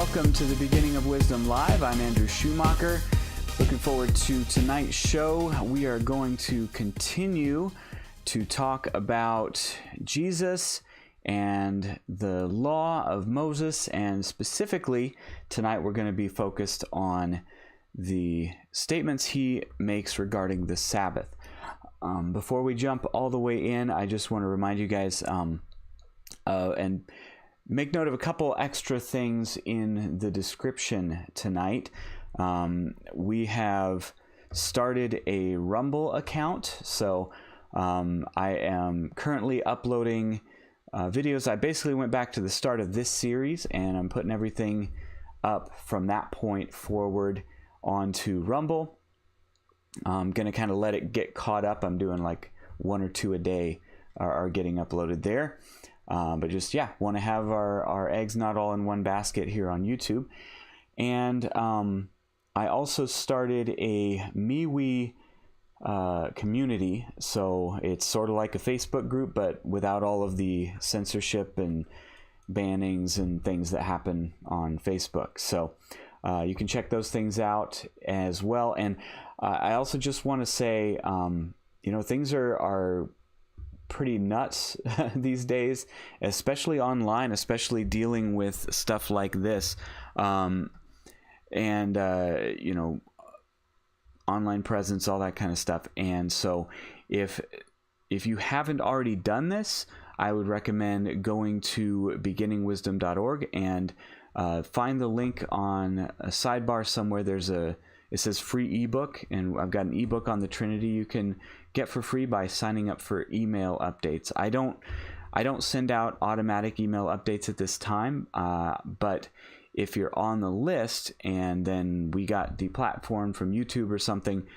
welcome to the Beginning of Wisdom Live. I'm Andrew Schumacher. Looking forward to tonight's show. We are going to continue to talk about Jesus and the law of Moses, and specifically tonight we're going to be focused on the statements he makes regarding the Sabbath. Before we jump all the way in, I just want to remind you guys and make note of a couple extra things in the description tonight. We have started a Rumble account, so I am currently uploading videos. I basically went back to the start of this series, and I'm putting everything up from that point forward onto Rumble. I'm going to kind of let it get caught up. I'm doing like one or two a day are getting uploaded there. But just, want to have our eggs not all in one basket here on YouTube. And I also started a MeWe community. So it's sort of like a Facebook group, but without all of the censorship and bannings and things that happen on Facebook. So you can check those things out as well. And I also just want to say, things are pretty nuts these days, especially online, especially dealing with stuff like this, online presence, all that kind of stuff. And so if you haven't already done this, I would recommend going to beginningwisdom.org and find the link on a sidebar somewhere. It says free ebook, and I've got an ebook on the Trinity you can get for free by signing up for email updates. I don't send out automatic email updates at this time, but if you're on the list and then we got deplatformed from YouTube or something,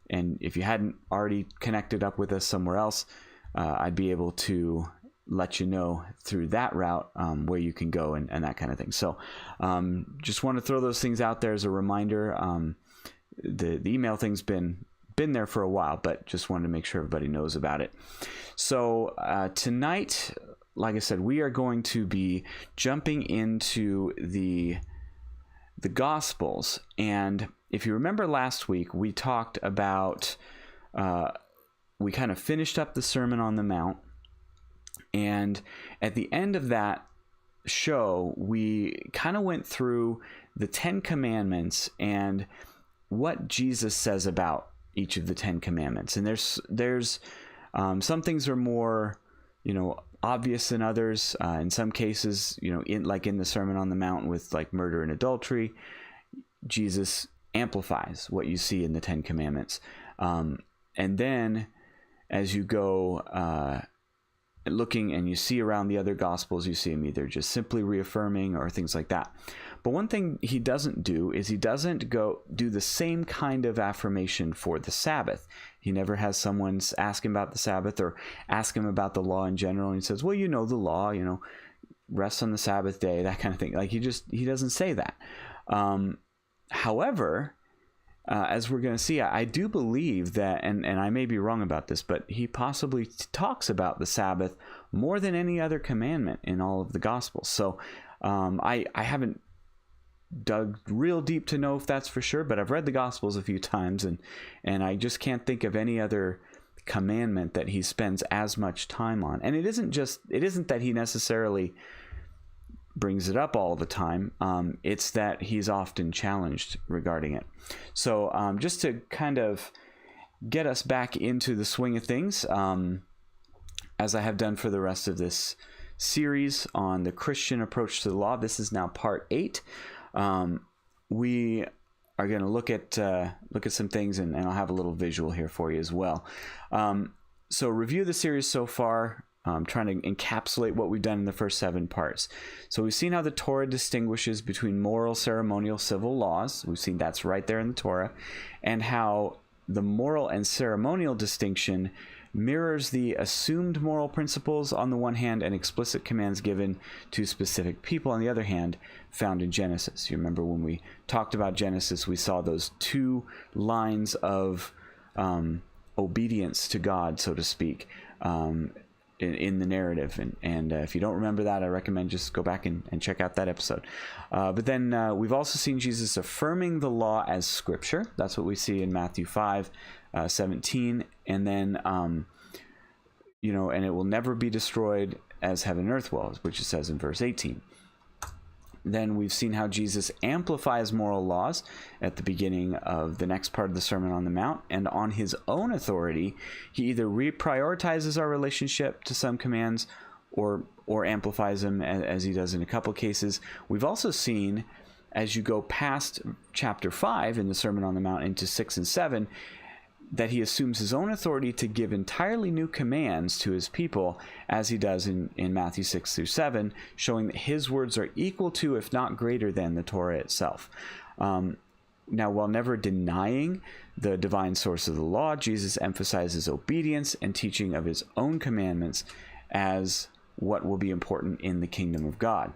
and if you hadn't already connected up with us somewhere else, I'd be able to let you know through that route where you can go and that kind of thing. So just want to throw those things out there as a reminder. The email thing's been there for a while, but just wanted to make sure everybody knows about it. So tonight, like I said, we are going to be jumping into the Gospels. And if you remember last week, we talked about, we kind of finished up the Sermon on the Mount. And at the end of that show, we kind of went through the 10 Commandments and what Jesus says about each of the 10 Commandments. And there's some things are more, obvious than others. In some cases, in the Sermon on the Mount with like murder and adultery, Jesus amplifies what you see in the 10 Commandments. And then as you go looking and you see around the other Gospels, you see him either just simply reaffirming or things like that. But one thing he doesn't do is he doesn't go do the same kind of affirmation for the Sabbath. He never has someone ask him about the Sabbath or ask him about the law in general. And he says, well, the law, rest on the Sabbath day, that kind of thing. Like he doesn't say that. However, as we're going to see, I do believe that, and I may be wrong about this, but he possibly talks about the Sabbath more than any other commandment in all of the Gospels. So I haven't dug real deep to know if that's for sure, but I've read the Gospels a few times, and I just can't think of any other commandment that he spends as much time on. And it isn't that he necessarily brings it up all the time. It's that he's often challenged regarding it. So just to kind of get us back into the swing of things, as I have done for the rest of this series on the Christian approach to the law, this is now part 8. We are going to look at some things, and I'll have a little visual here for you as well. So review the series so far. Trying to encapsulate what we've done in the first 7 parts. So we've seen how the Torah distinguishes between moral, ceremonial, civil laws. We've seen that's right there in the Torah. And how the moral and ceremonial distinction mirrors the assumed moral principles on the one hand and explicit commands given to specific people on the other hand, found in Genesis. You remember when we talked about Genesis, we saw those 2 lines of obedience to God, so to speak. in the narrative. And if you don't remember that, I recommend just go back and check out that episode. But then we've also seen Jesus affirming the law as scripture. That's what we see in Matthew 5:17. And then, and it will never be destroyed as heaven and earth will, which it says in verse 18. Then we've seen how Jesus amplifies moral laws at the beginning of the next part of the Sermon on the Mount. And on his own authority, he either reprioritizes our relationship to some commands or amplifies them, as he does in a couple cases. We've also seen, as you go past chapter 5 in the Sermon on the Mount into 6 and 7, that he assumes his own authority to give entirely new commands to his people, as he does in Matthew 6 through 7, showing that his words are equal to, if not greater than, the Torah itself. Now, while never denying the divine source of the law, Jesus emphasizes obedience and teaching of his own commandments as what will be important in the kingdom of God.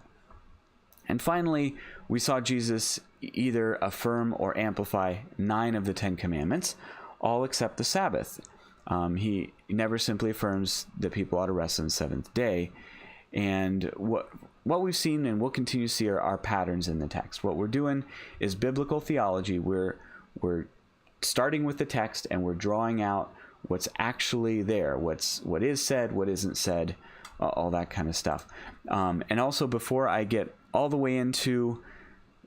And finally, we saw Jesus either affirm or amplify 9 of the 10 commandments, all except the Sabbath. He never simply affirms that people ought to rest on the seventh day. And what we've seen and we'll continue to see are patterns in the text. What we're doing is biblical theology. We're starting with the text and we're drawing out what's actually there, what is said, what isn't said, all that kind of stuff. And also, before I get all the way into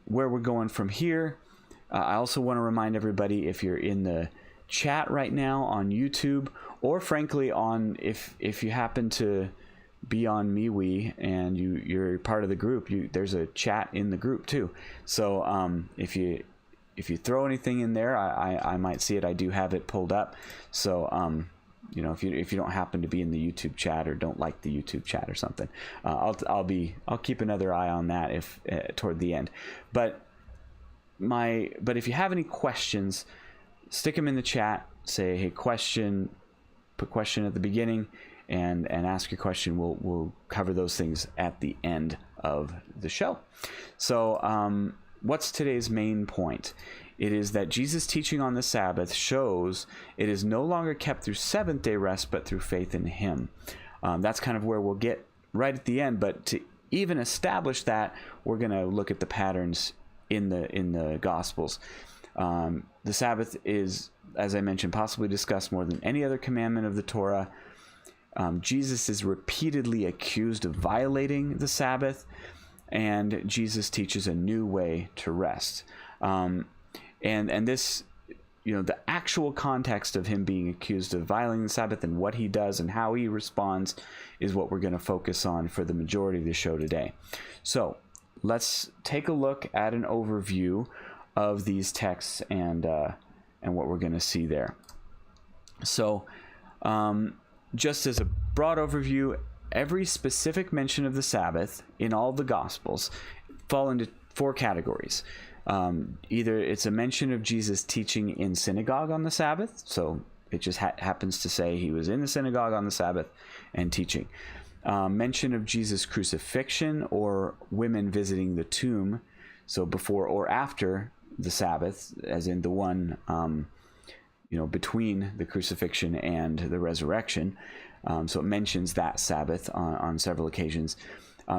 where we're going from here, I also want to remind everybody, if you're in the chat right now on YouTube, or frankly if you happen to be on MeWe and you're part of the group, there's a chat in the group too. So if you throw anything in there, I might see it. I do have it pulled up. So if you don't happen to be in the YouTube chat or don't like the YouTube chat or something, I'll keep another eye on that if toward the end. But if you have any questions, stick them in the chat. Say, hey, question, put question at the beginning, and ask your question. We'll cover those things at the end of the show. So what's today's main point? It is that Jesus' teaching on the Sabbath shows it is no longer kept through seventh-day rest, but through faith in him. That's kind of where we'll get right at the end. But to even establish that, we're going to look at the patterns in the Gospels. The Sabbath is, as I mentioned, possibly discussed more than any other commandment of the Torah. Jesus is repeatedly accused of violating the Sabbath, and Jesus teaches a new way to rest. And this, the actual context of him being accused of violating the Sabbath and what he does and how he responds is what we're going to focus on for the majority of the show today. So let's take a look at an overview of these texts and what we're going to see there. So just as a broad overview, every specific mention of the Sabbath in all the Gospels fall into 4 categories. Either it's a mention of Jesus teaching in synagogue on the Sabbath, so it just happens to say he was in the synagogue on the Sabbath and teaching. Mention of Jesus' crucifixion or women visiting the tomb, so before or after the Sabbath, as in the one between the crucifixion and the resurrection. So it mentions that Sabbath on several occasions.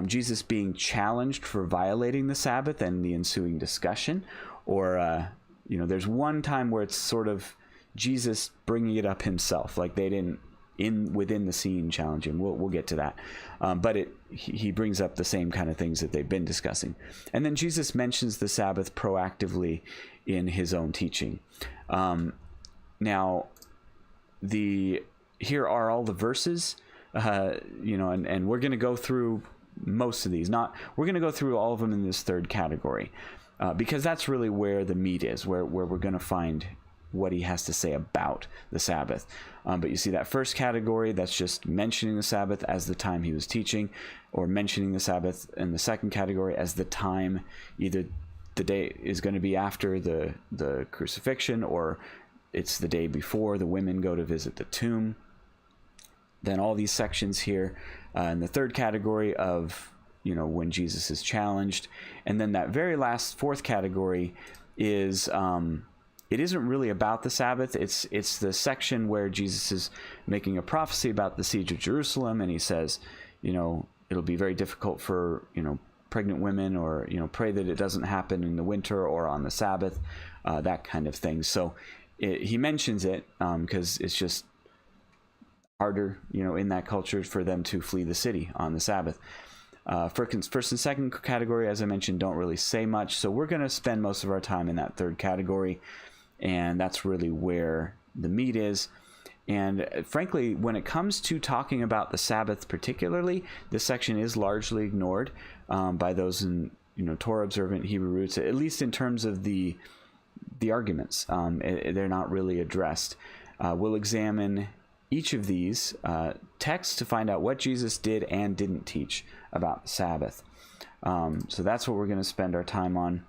Jesus being challenged for violating the Sabbath and the ensuing discussion, or there's one time where it's sort of Jesus bringing it up himself, like they didn't within the scene challenge him. We'll get to that, but he brings up the same kind of things that they've been discussing. And then Jesus mentions the Sabbath proactively in his own teaching. Now, here are all the verses, and we're going to go through most of these. We're going to go through all of them in this third category, because that's really where the meat is, where we're going to find what he has to say about the Sabbath. But you see that first category, that's just mentioning the Sabbath as the time he was teaching, or mentioning the Sabbath in the second category as the time, either the day is going to be after the crucifixion, or it's the day before the women go to visit the tomb. Then all these sections here in the third category of, when Jesus is challenged. And then that very last fourth category is it isn't really about the Sabbath. It's the section where Jesus is making a prophecy about the siege of Jerusalem, and he says, it'll be very difficult for, pregnant women, or, pray that it doesn't happen in the winter or on the Sabbath, that kind of thing. So he mentions it because it's just harder, in that culture for them to flee the city on the Sabbath. First and second category, as I mentioned, don't really say much. So we're going to spend most of our time in that third category, and that's really where the meat is. And frankly, when it comes to talking about the Sabbath particularly, this section is largely ignored by those in Torah observant Hebrew roots, at least in terms of the arguments. They're not really addressed. We'll examine each of these texts to find out what Jesus did and didn't teach about the Sabbath. So that's what we're going to spend our time on.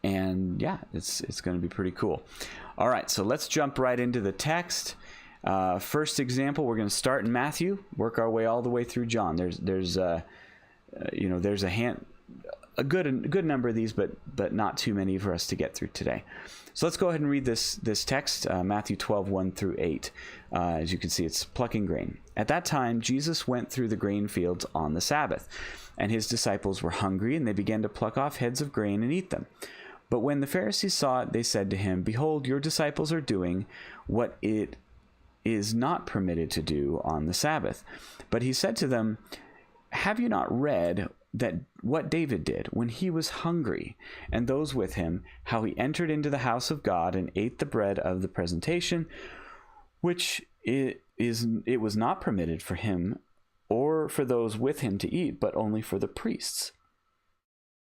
And yeah, it's going to be pretty cool. All right, so let's jump right into the text. First example, we're going to start in Matthew, work our way all the way through John. There's a good number of these, but not too many for us to get through today. So let's go ahead and read this text, Matthew 12, 1 through 8. As you can see, it's plucking grain. At that time, Jesus went through the grain fields on the Sabbath, and his disciples were hungry, and they began to pluck off heads of grain and eat them. But when the Pharisees saw it, they said to him, "Behold, your disciples are doing what it is not permitted to do on the Sabbath." But he said to them, "Have you not read that what David did when he was hungry, and those with him, how he entered into the house of God and ate the bread of the presentation, which it was not permitted for him or for those with him to eat, but only for the priests?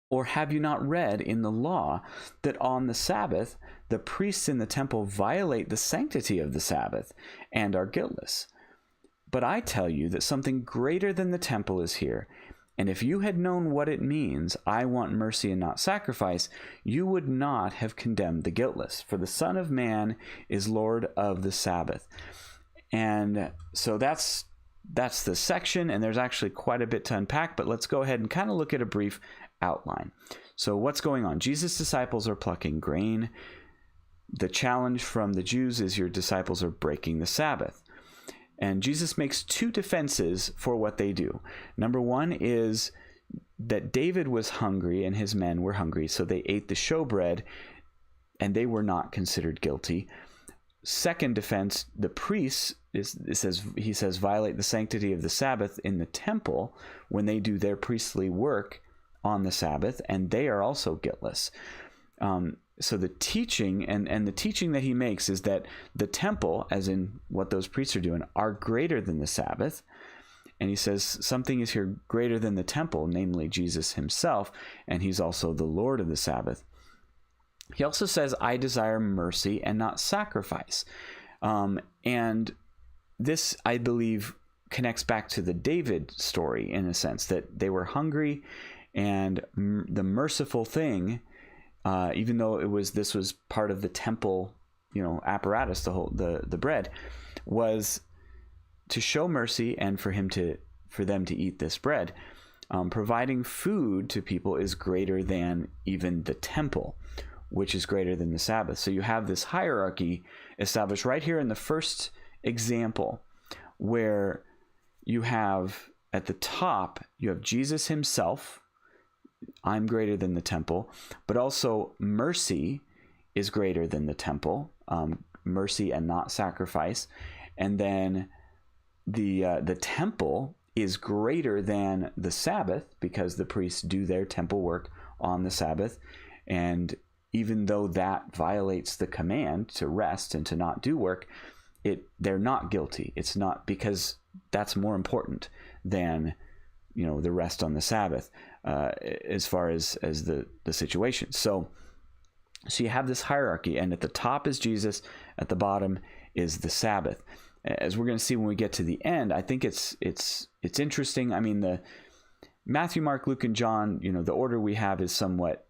Or have you not read in the law that on the Sabbath the priests in the temple violate the sanctity of the Sabbath and are guiltless? But I tell you that something greater than the temple is here. And if you had known what it means, 'I want mercy and not sacrifice,' you would not have condemned the guiltless. For the Son of Man is Lord of the Sabbath." And so that's the section, and there's actually quite a bit to unpack, but let's go ahead and kind of look at a brief outline. So what's going on? Jesus' disciples are plucking grain. The challenge from the Jews is your disciples are breaking the Sabbath. And Jesus makes two defenses for what they do. Number one is that David was hungry and his men were hungry, so they ate the showbread and they were not considered guilty. Second defense, the priests, he says, violate the sanctity of the Sabbath in the temple when they do their priestly work on the Sabbath, and they are also guiltless. So the teaching, and the teaching that he makes is that the temple, as in what those priests are doing, are greater than the Sabbath. And he says something is here greater than the temple, namely Jesus himself, and he's also the Lord of the Sabbath. He also says, "I desire mercy and not sacrifice." And this, I believe, connects back to the David story in a sense, that they were hungry, and the merciful thing, even though this was part of the temple, apparatus, the bread, was to show mercy and for them to eat this bread. Providing food to people is greater than even the temple, which is greater than the Sabbath. So you have this hierarchy established right here in the first example, where you have at the top, you have Jesus himself, "I'm greater than the temple," but also mercy is greater than the temple, mercy and not sacrifice. And then the temple is greater than the Sabbath because the priests do their temple work on the Sabbath. And even though that violates the command to rest and to not do work, they're not guilty. It's not, because that's more important than the rest on the Sabbath, as far as the situation. So you have this hierarchy, and at the top is Jesus, at the bottom is the Sabbath. As we're going to see when we get to the end, I think it's interesting. I mean, the Matthew, Mark, Luke, and John, the order we have is somewhat,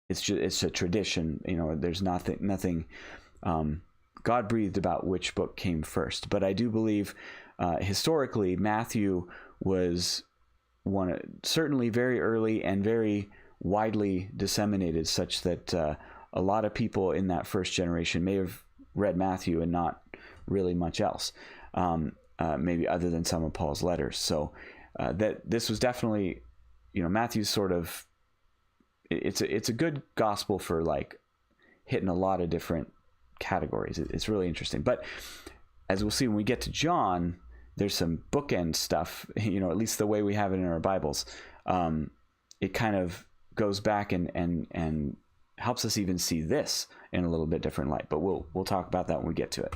it's a tradition. There's nothing God breathed about which book came first. But I do believe historically Matthew was certainly very early and very widely disseminated, such that a lot of people in that first generation may have read Matthew and not really much else, maybe other than some of Paul's letters. So that this was definitely, Matthew's sort of, it's a good gospel for like hitting a lot of different categories. It's really interesting. But as we'll see when we get to John, there's some bookend stuff, at least the way we have it in our Bibles. It kind of goes back and helps us even see this in a little bit different light. But we'll talk about that when we get to it.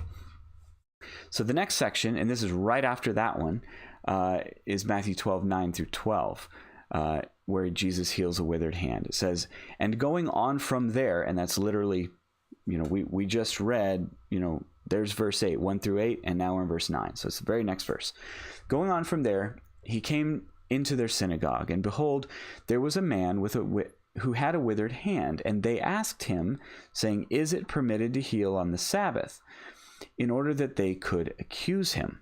So the next section, and this is right after that one, is Matthew 12, 9 through 12, where Jesus heals a withered hand. It says, and going on from there, and that's literally, we just read, there's verse 8, 1 through 8, and now we're in verse 9. So it's the very next verse. Going on from there, he came into their synagogue, and behold, there was a man who had a withered hand, and they asked him, saying, is it permitted to heal on the Sabbath? In order that they could accuse him.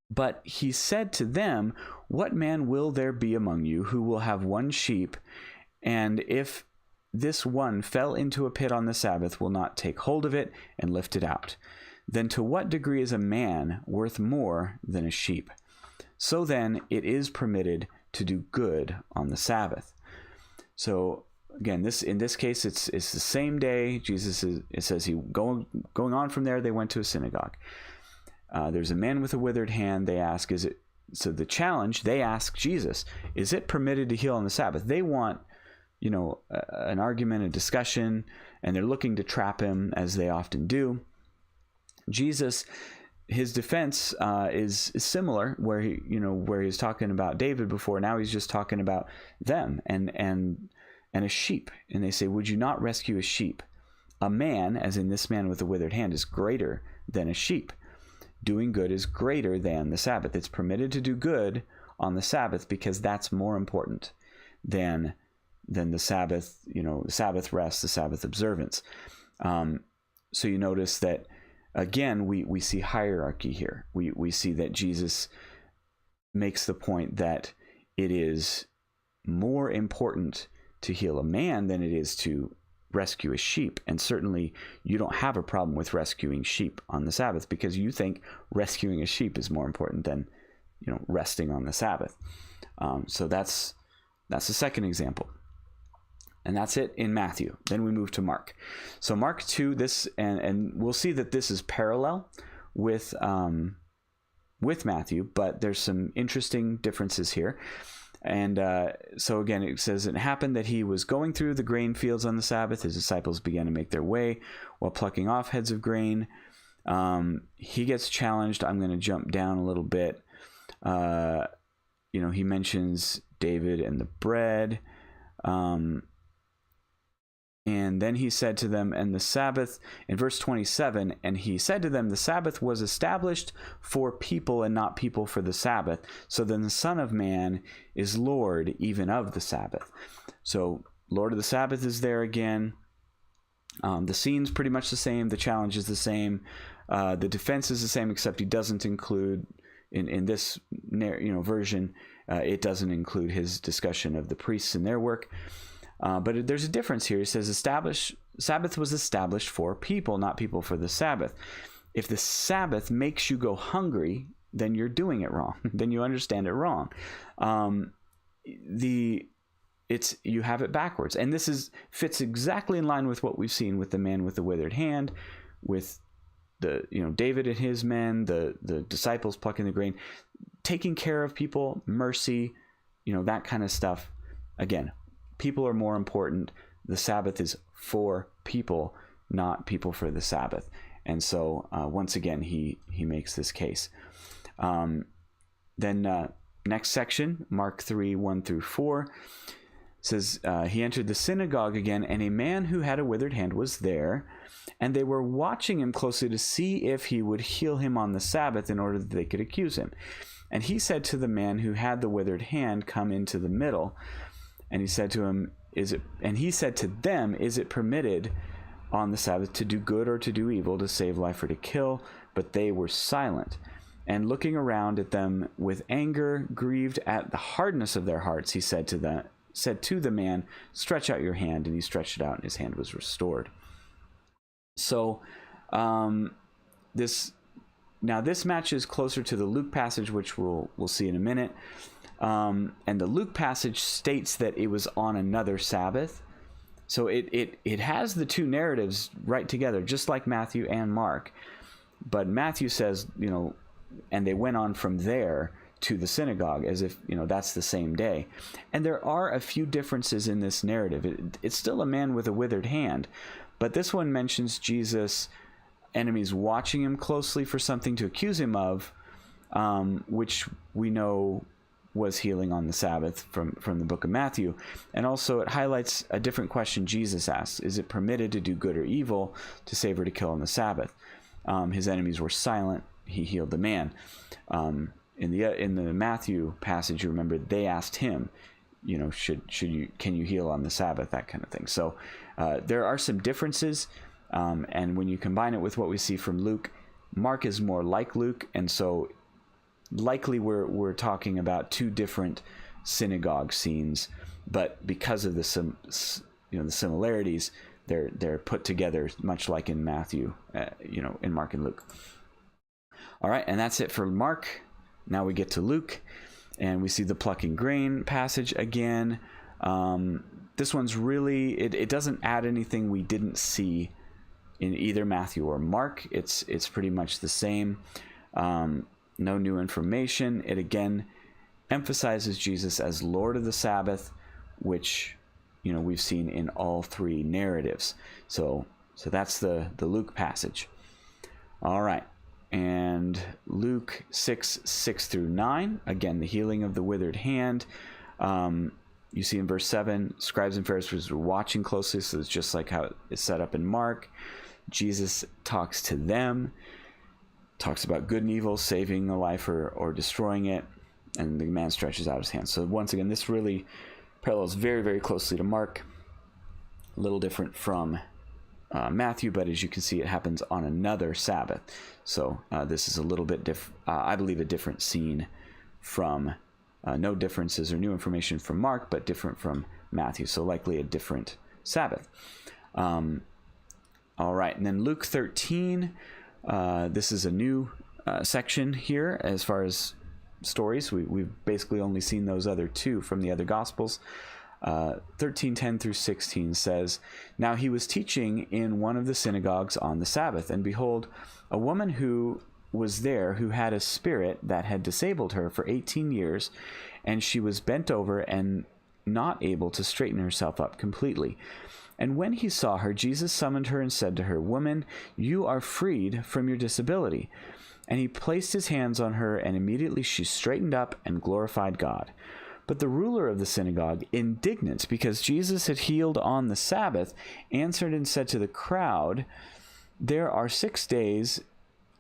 But he said to them, what man will there be among you who will have one sheep, and if this one fell into a pit on the Sabbath, will not take hold of it and lift it out? Then to what degree is a man worth more than a sheep? So then it is permitted to do good on the Sabbath. So again, in this case, it's the same day. It says going on from there, they went to a synagogue. There's a man with a withered hand. They ask, so the challenge, they ask Jesus, is it permitted to heal on the Sabbath? They want, an argument, a discussion, and they're looking to trap him, as they often do. Jesus, his defense is similar, where he's talking about David before. Now he's just talking about them and a sheep. And they say, would you not rescue a sheep? A man, as in this man with a withered hand, is greater than a sheep. Doing good is greater than the Sabbath. It's permitted to do good on the Sabbath because that's more important than the Sabbath, the Sabbath rest, the Sabbath observance. So you notice that, again, we see hierarchy here. We see that Jesus makes the point that it is more important to heal a man than it is to rescue a sheep. And certainly you don't have a problem with rescuing sheep on the Sabbath because you think rescuing a sheep is more important than resting on the Sabbath. So that's the second example. And that's it in Matthew. Then we move to Mark. So Mark 2, this and we'll see that this is parallel with Matthew, but there's some interesting differences here. And so again, it says, it happened that he was going through the grain fields on the Sabbath. His disciples began to make their way while plucking off heads of grain. He gets challenged. I'm going to jump down a little bit. He mentions David and the bread. And then he said to them, and the Sabbath, in verse 27, and he said to them, the Sabbath was established for people and not people for the Sabbath. So then the Son of Man is Lord even of the Sabbath. So Lord of the Sabbath is there again. The scene's pretty much the same. The challenge is the same. The defense is the same, except he doesn't include, in this version, it doesn't include his discussion of the priests and their work. But there's a difference here. It says Sabbath was established for people, not people for the Sabbath. If the Sabbath makes you go hungry, then you're doing it wrong. Then you understand it wrong. You have it backwards. And this fits exactly in line with what we've seen with the man with the withered hand, with David and his men, the disciples plucking the grain, taking care of people, mercy, that kind of stuff. Again, people are more important. The Sabbath is for people, not people for the Sabbath. And so once again, he makes this case. Then next section, Mark 3, 1 through 4, says, he entered the synagogue again, and a man who had a withered hand was there, and they were watching him closely to see if he would heal him on the Sabbath in order that they could accuse him. And he said to the man who had the withered hand, come into the middle. And he said to him, he said to them, is it permitted on the Sabbath to do good or to do evil, to save life or to kill? But they were silent. And looking around at them with anger, grieved at the hardness of their hearts, he said to said to the man, "Stretch out your hand," and he stretched it out, and his hand was restored. So this matches closer to the Luke passage, which we'll see in a minute. And the Luke passage states that it was on another Sabbath. So it has the two narratives right together, just like Matthew and Mark. But Matthew says, and they went on from there to the synagogue, as if, that's the same day. And there are a few differences in this narrative. It's still a man with a withered hand, but this one mentions Jesus' enemies watching him closely for something to accuse him of, which we know was healing on the Sabbath from the book of Matthew. And also it highlights a different question Jesus asks: is it permitted to do good or evil, to save or to kill on the Sabbath? His enemies were silent. He healed the man. In the Matthew passage, you remember they asked him, can you heal on the Sabbath, that kind of thing. So there are some differences, and when you combine it with what we see from Luke, Mark is more like Luke, and so likely we're talking about two different synagogue scenes, but because of the similarities, they're put together much like in Matthew, in Mark and Luke. All right, and that's it for Mark. Now we get to Luke, and we see the plucking grain passage again. This one's really, it doesn't add anything we didn't see in either Matthew or Mark. It's pretty much the same. No new information. It again emphasizes Jesus as Lord of the Sabbath, which we've seen in all three narratives. So that's the Luke passage. All right. And Luke 6:6-9, again, the healing of the withered hand. You see in verse 7, scribes and Pharisees were watching closely, so it's just like how it's set up in Mark. Jesus talks to them, talks about good and evil, saving a life or destroying it, and the man stretches out his hand. So once again, this really parallels very, very closely to Mark. A little different from Matthew, but as you can see, it happens on another Sabbath. So this is a little bit I believe a different scene from, no differences or new information from Mark, but different from Matthew. So likely a different Sabbath. All right, and then Luke 13. This is a new section here as far as stories. We've basically only seen those other two from the other Gospels. 13:10-16 says, "Now he was teaching in one of the synagogues on the Sabbath, and behold, a woman who was there who had a spirit that had disabled her for 18 years, and she was bent over and not able to straighten herself up completely. And when he saw her, Jesus summoned her and said to her, 'Woman, you are freed from your disability.' And he placed his hands on her, and immediately she straightened up and glorified God. But the ruler of the synagogue, indignant because Jesus had healed on the Sabbath, answered and said to the crowd, 'There are 6 days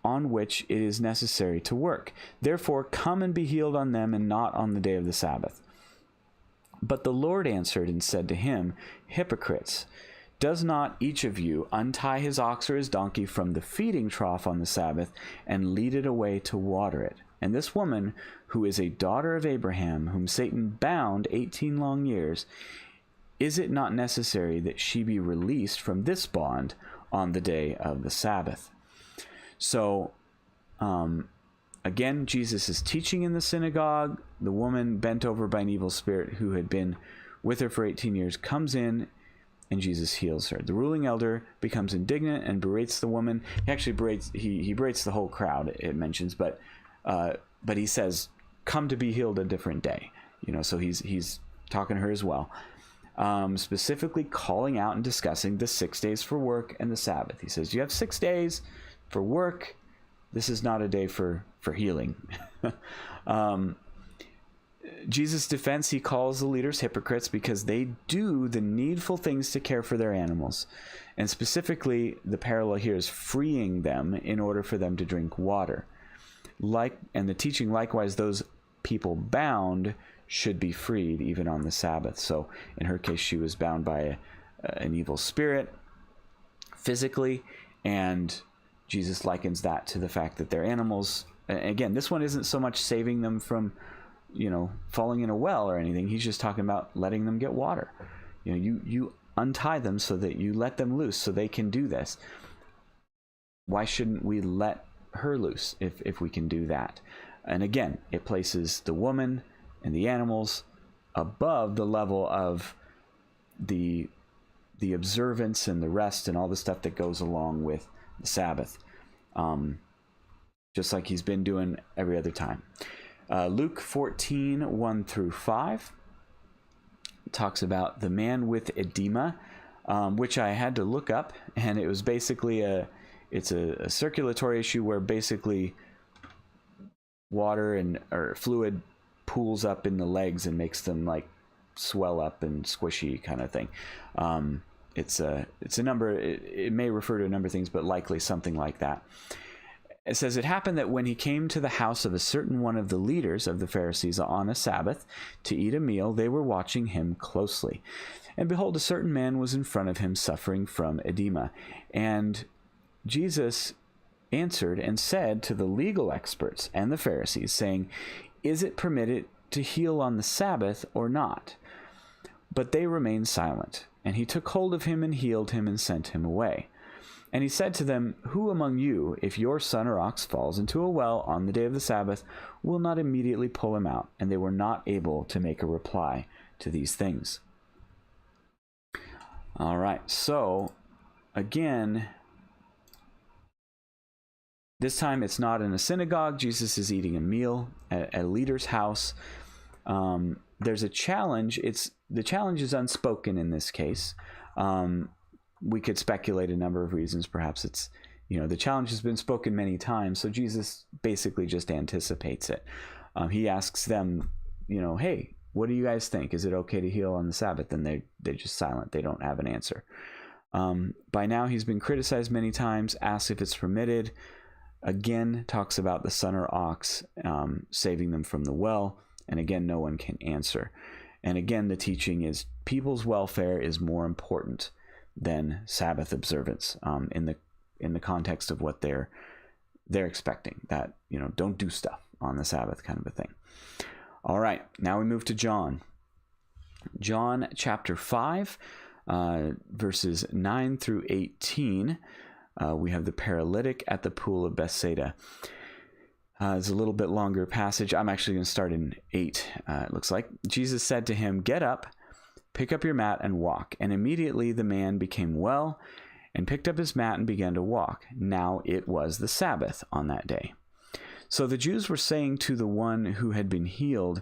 on which it is necessary to work. Therefore come and be healed on them, and not on the day of the Sabbath.' But the Lord answered and said to him, 'Hypocrites, does not each of you untie his ox or his donkey from the feeding trough on the Sabbath and lead it away to water it? And this woman, who is a daughter of Abraham, whom Satan bound 18 long years, is it not necessary that she be released from this bond on the day of the Sabbath?'" So, again, Jesus is teaching in the synagogue. The woman bent over by an evil spirit who had been with her for 18 years comes in, and Jesus heals her. The ruling elder becomes indignant and berates the woman. He actually berates the whole crowd, it mentions, but he says, "Come to be healed a different day." So he's talking to her as well, specifically calling out and discussing the 6 days for work and the Sabbath. He says, "You have 6 days for work. This is not a day for healing." Jesus' defense, he calls the leaders hypocrites because they do the needful things to care for their animals. And specifically, the parallel here is freeing them in order for them to drink water. And the teaching, likewise, those people bound should be freed even on the Sabbath. So in her case, she was bound by an evil spirit physically, and Jesus likens that to the fact that their animals, again, this one isn't so much saving them from falling in a well or anything. He's just talking about letting them get water. You untie them so that you let them loose so they can do this. Why shouldn't we let her loose if we can do that? And again, it places the woman and the animals above the level of the observance and the rest and all the stuff that goes along with the Sabbath, just like he's been doing every other time. Luke 14, 1 through 5 talks about the man with edema, which I had to look up, and it was basically it's a circulatory issue where basically water or fluid pools up in the legs and makes them like swell up and squishy kind of thing. It's a number. It may refer to a number of things, but likely something like that. It says, it happened that when he came to the house of a certain one of the leaders of the Pharisees on a Sabbath to eat a meal, they were watching him closely. And behold, a certain man was in front of him suffering from edema. And Jesus answered and said to the legal experts and the Pharisees, saying, is it permitted to heal on the Sabbath or not? But they remained silent. And he took hold of him and healed him and sent him away. And he said to them, who among you, if your son or ox falls into a well on the day of the Sabbath, will not immediately pull him out? And they were not able to make a reply to these things. All right, so again, this time it's not in a synagogue. Jesus is eating a meal at a leader's house. There's a challenge. The challenge is unspoken in this case. We could speculate a number of reasons. Perhaps it's, the challenge has been spoken many times, so Jesus basically just anticipates it. He asks them, hey, what do you guys think? Is it okay to heal on the Sabbath? And they're just silent. They don't have an answer. By now he's been criticized many times, asks if it's permitted. Again, talks about the son or ox, saving them from the well. And again, no one can answer. And again, the teaching is people's welfare is more important than Sabbath observance, in the context of what they're expecting, that don't do stuff on the Sabbath kind of a thing. All right, now we move to John chapter 5, verses 9 through 18. We have the paralytic at the pool of Bethsaida. It's a little bit longer passage. I'm actually going to start in 8. It looks like Jesus said to him, get up, pick up your mat and walk. And immediately the man became well and picked up his mat and began to walk. Now it was the Sabbath on that day. So the Jews were saying to the one who had been healed,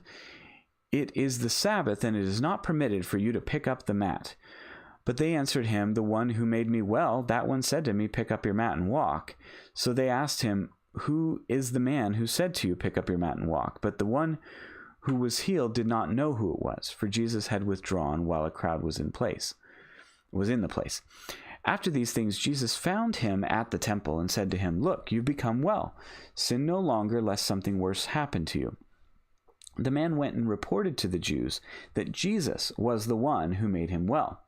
it is the Sabbath, and it is not permitted for you to pick up the mat. But they answered him, the one who made me well, that one said to me, pick up your mat and walk. So they asked him, who is the man who said to you, pick up your mat and walk? But the one who was healed did not know who it was, for Jesus had withdrawn while a crowd was in the place. After these things, Jesus found him at the temple and said to him, look, you've become well. Sin no longer, lest something worse happen to you. The man went and reported to the Jews that Jesus was the one who made him well.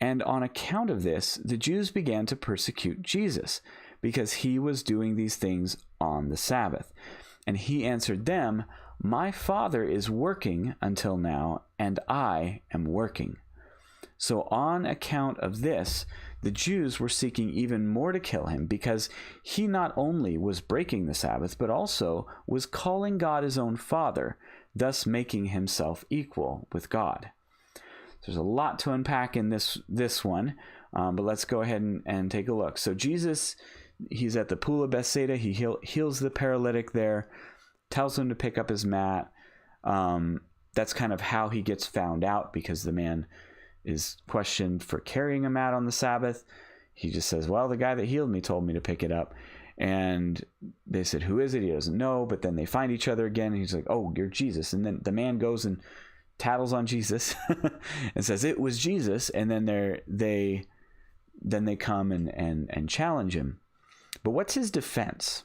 And on account of this, the Jews began to persecute Jesus, because he was doing these things on the Sabbath. And he answered them, my Father is working until now, and I am working. So on account of this, the Jews were seeking even more to kill him, because he not only was breaking the Sabbath, but also was calling God his own Father, thus making himself equal with God. There's a lot to unpack in this one, but let's go ahead and take a look. So Jesus, he's at the pool of Bethsaida. He heals the paralytic there, tells him to pick up his mat. That's kind of how he gets found out, because the man is questioned for carrying a mat on the Sabbath. He just says, well, the guy that healed me told me to pick it up. And they said, who is it? He doesn't know. But then they find each other again. And he's like, oh, you're Jesus. And then the man goes and tattles on Jesus and says it was Jesus. And then they come and challenge him. But what's his defense?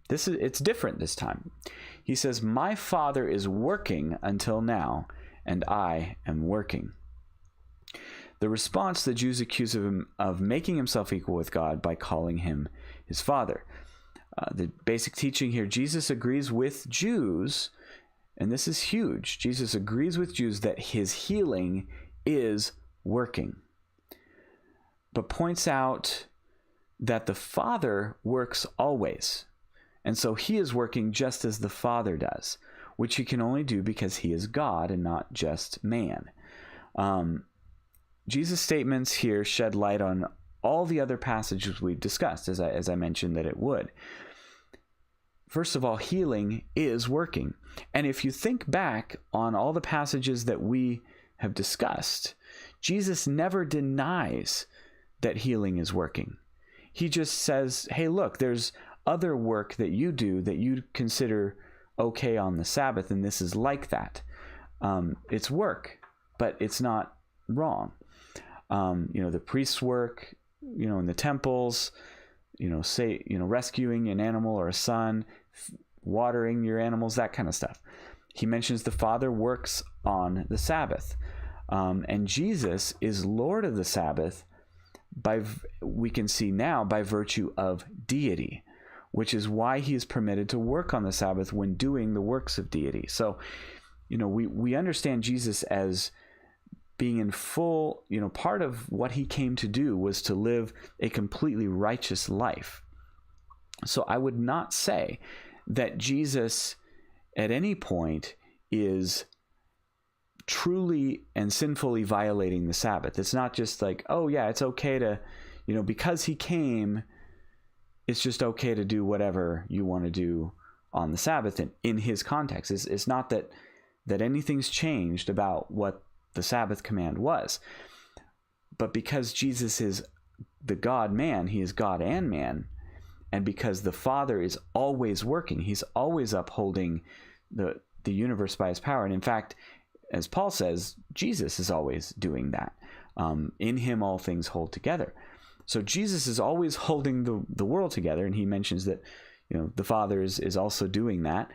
It's different this time. He says, my Father is working until now, and I am working. The response, the Jews accuse him of making himself equal with God by calling him his Father. The basic teaching here, Jesus agrees with Jews and this is huge, Jesus agrees with Jews that his healing is working, but points out that the Father works always. And so he is working just as the Father does, which he can only do because he is God and not just man. Jesus' statements here shed light on all the other passages we've discussed, as I mentioned that it would. First of all, healing is working. And if you think back on all the passages that we have discussed, Jesus never denies that healing is working. He just says, hey, look, there's other work that you do that you consider okay on the Sabbath, and this is like that. It's work, but it's not wrong. The priest's work, in the temples, rescuing an animal or a son, watering your animals, that kind of stuff. He mentions the Father works on the Sabbath. And Jesus is Lord of the Sabbath, we can see now, by virtue of deity, which is why he is permitted to work on the Sabbath when doing the works of deity. So, we understand Jesus as being in full, part of what he came to do was to live a completely righteous life. So I would not say that Jesus at any point is truly and sinfully violating the Sabbath. It's not just like, oh yeah, it's okay to, because he came, it's just okay to do whatever you want to do on the Sabbath in his context. It's not that anything's changed about what the Sabbath command was. But because Jesus is the God-man, he is God and man, and because the Father is always working, he's always upholding the universe by his power. And in fact, as Paul says, Jesus is always doing that. In him all things hold together. So Jesus is always holding the world together, and he mentions that the Father is also doing that.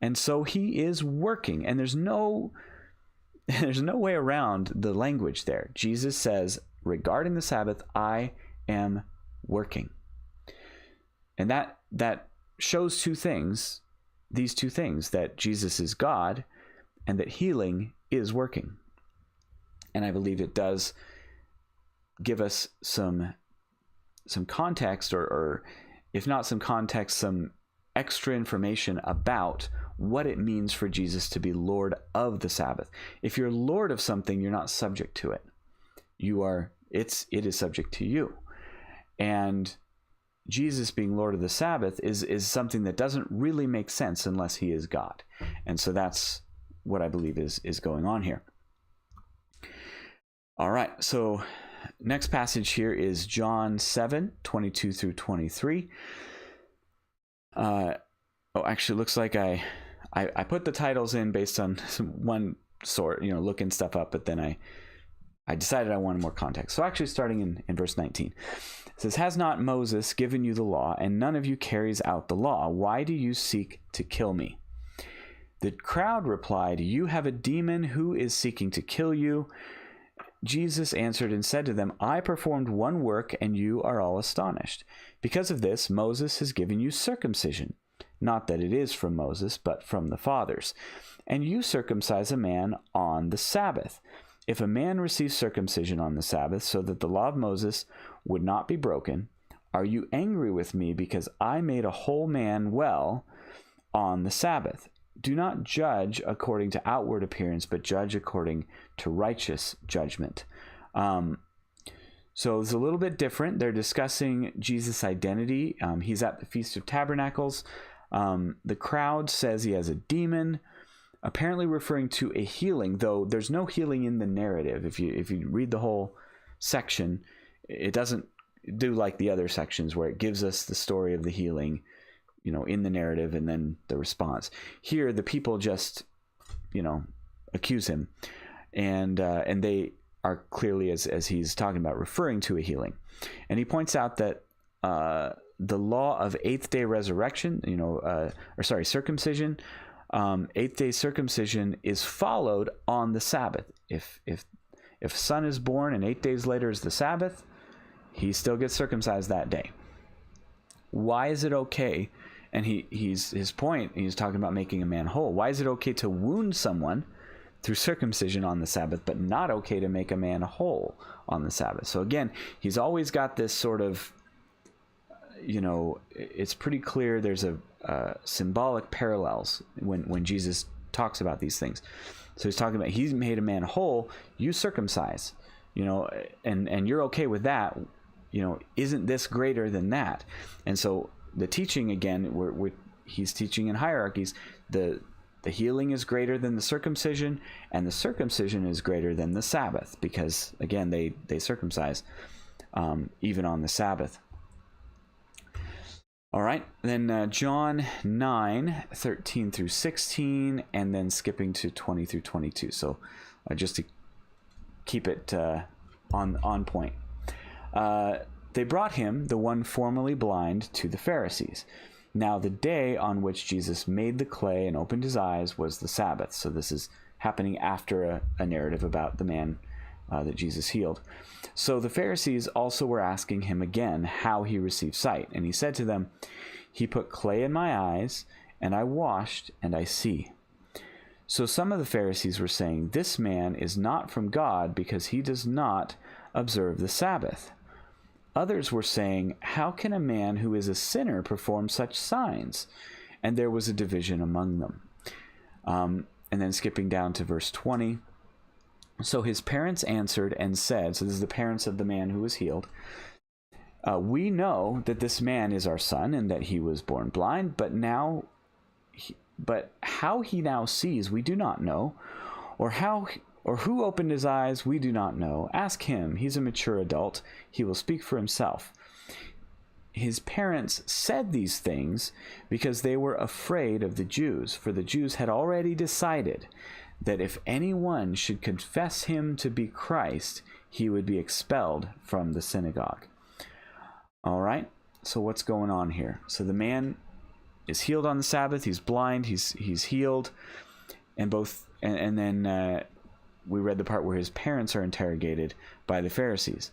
And so he is working, and there's no way around the language there. Jesus says, regarding the Sabbath, I am working. And that shows these two things, that Jesus is God and that healing is working. And I believe it does give us some context, or if not some context, some extra information about what it means for Jesus to be Lord of the Sabbath. If you're Lord of something, you're not subject to it. It is subject to you. And Jesus being Lord of the Sabbath is something that doesn't really make sense unless he is God. And so that's what I believe is going on here. All right, so next passage here is John 7:22 through 23. Actually, it looks like I put the titles in based on one sort, looking stuff up, but then I decided I wanted more context. So actually starting in verse 19, it says, has not Moses given you the law, and none of you carries out the law? Why do you seek to kill me? The crowd replied, you have a demon who is seeking to kill you. Jesus answered and said to them, I performed one work, and you are all astonished. Because of this, Moses has given you circumcision. Not that it is from Moses, but from the fathers. And you circumcise a man on the Sabbath. If a man receives circumcision on the Sabbath, so that the law of Moses would not be broken, are you angry with me because I made a whole man well on the Sabbath? Do not judge according to outward appearance, but judge according to righteous judgment. So it's a little bit different. They're discussing Jesus' identity. He's at the Feast of Tabernacles. The crowd says he has a demon, apparently referring to a healing, though there's no healing in the narrative. If you read the whole section, it doesn't do like the other sections where it gives us the story of the healing, in the narrative and then the response. Here, the people just, accuse him, and they are clearly, as he's talking about, referring to a healing. And he points out that the law of eighth-day resurrection, circumcision, eighth-day circumcision is followed on the Sabbath. If son is born and 8 days later is the Sabbath, he still gets circumcised that day. Why is it okay And his point, he's talking about making a man whole. Why is it okay to wound someone through circumcision on the Sabbath, but not okay to make a man whole on the Sabbath? So again, he's always got this sort of, it's pretty clear there's a symbolic parallels when Jesus talks about these things. So he's talking about, he's made a man whole, you circumcise, and you're okay with that. Isn't this greater than that? And so the teaching, again, he's teaching in hierarchies. The healing is greater than the circumcision, and the circumcision is greater than the Sabbath, because again, they circumcise even on the Sabbath. All right, then John 9:13 through 16, and then skipping to 20 through 22. So just to keep it on point. They brought him, the one formerly blind, to the Pharisees. Now the day on which Jesus made the clay and opened his eyes was the Sabbath. So this is happening after a narrative about the man that Jesus healed. So the Pharisees also were asking him again how he received sight. And he said to them, "He put clay in my eyes, and I washed, and I see." So some of the Pharisees were saying, "This man is not from God, because he does not observe the Sabbath." Others were saying, "How can a man who is a sinner perform such signs?" And there was a division among them. And then skipping down to verse 20. So his parents answered and said, so this is the parents of the man who was healed, "We know that this man is our son and that he was born blind, but how he now sees we do not know, or who opened his eyes we do not know. Ask him, he's a mature adult, he will speak for himself." His parents said these things because they were afraid of the Jews, for the Jews had already decided that if anyone should confess him to be Christ, he would be expelled from the synagogue. All right, so what's going on here? So the man is healed on the Sabbath, he's blind, he's healed, and then we read the part where his parents are interrogated by the Pharisees.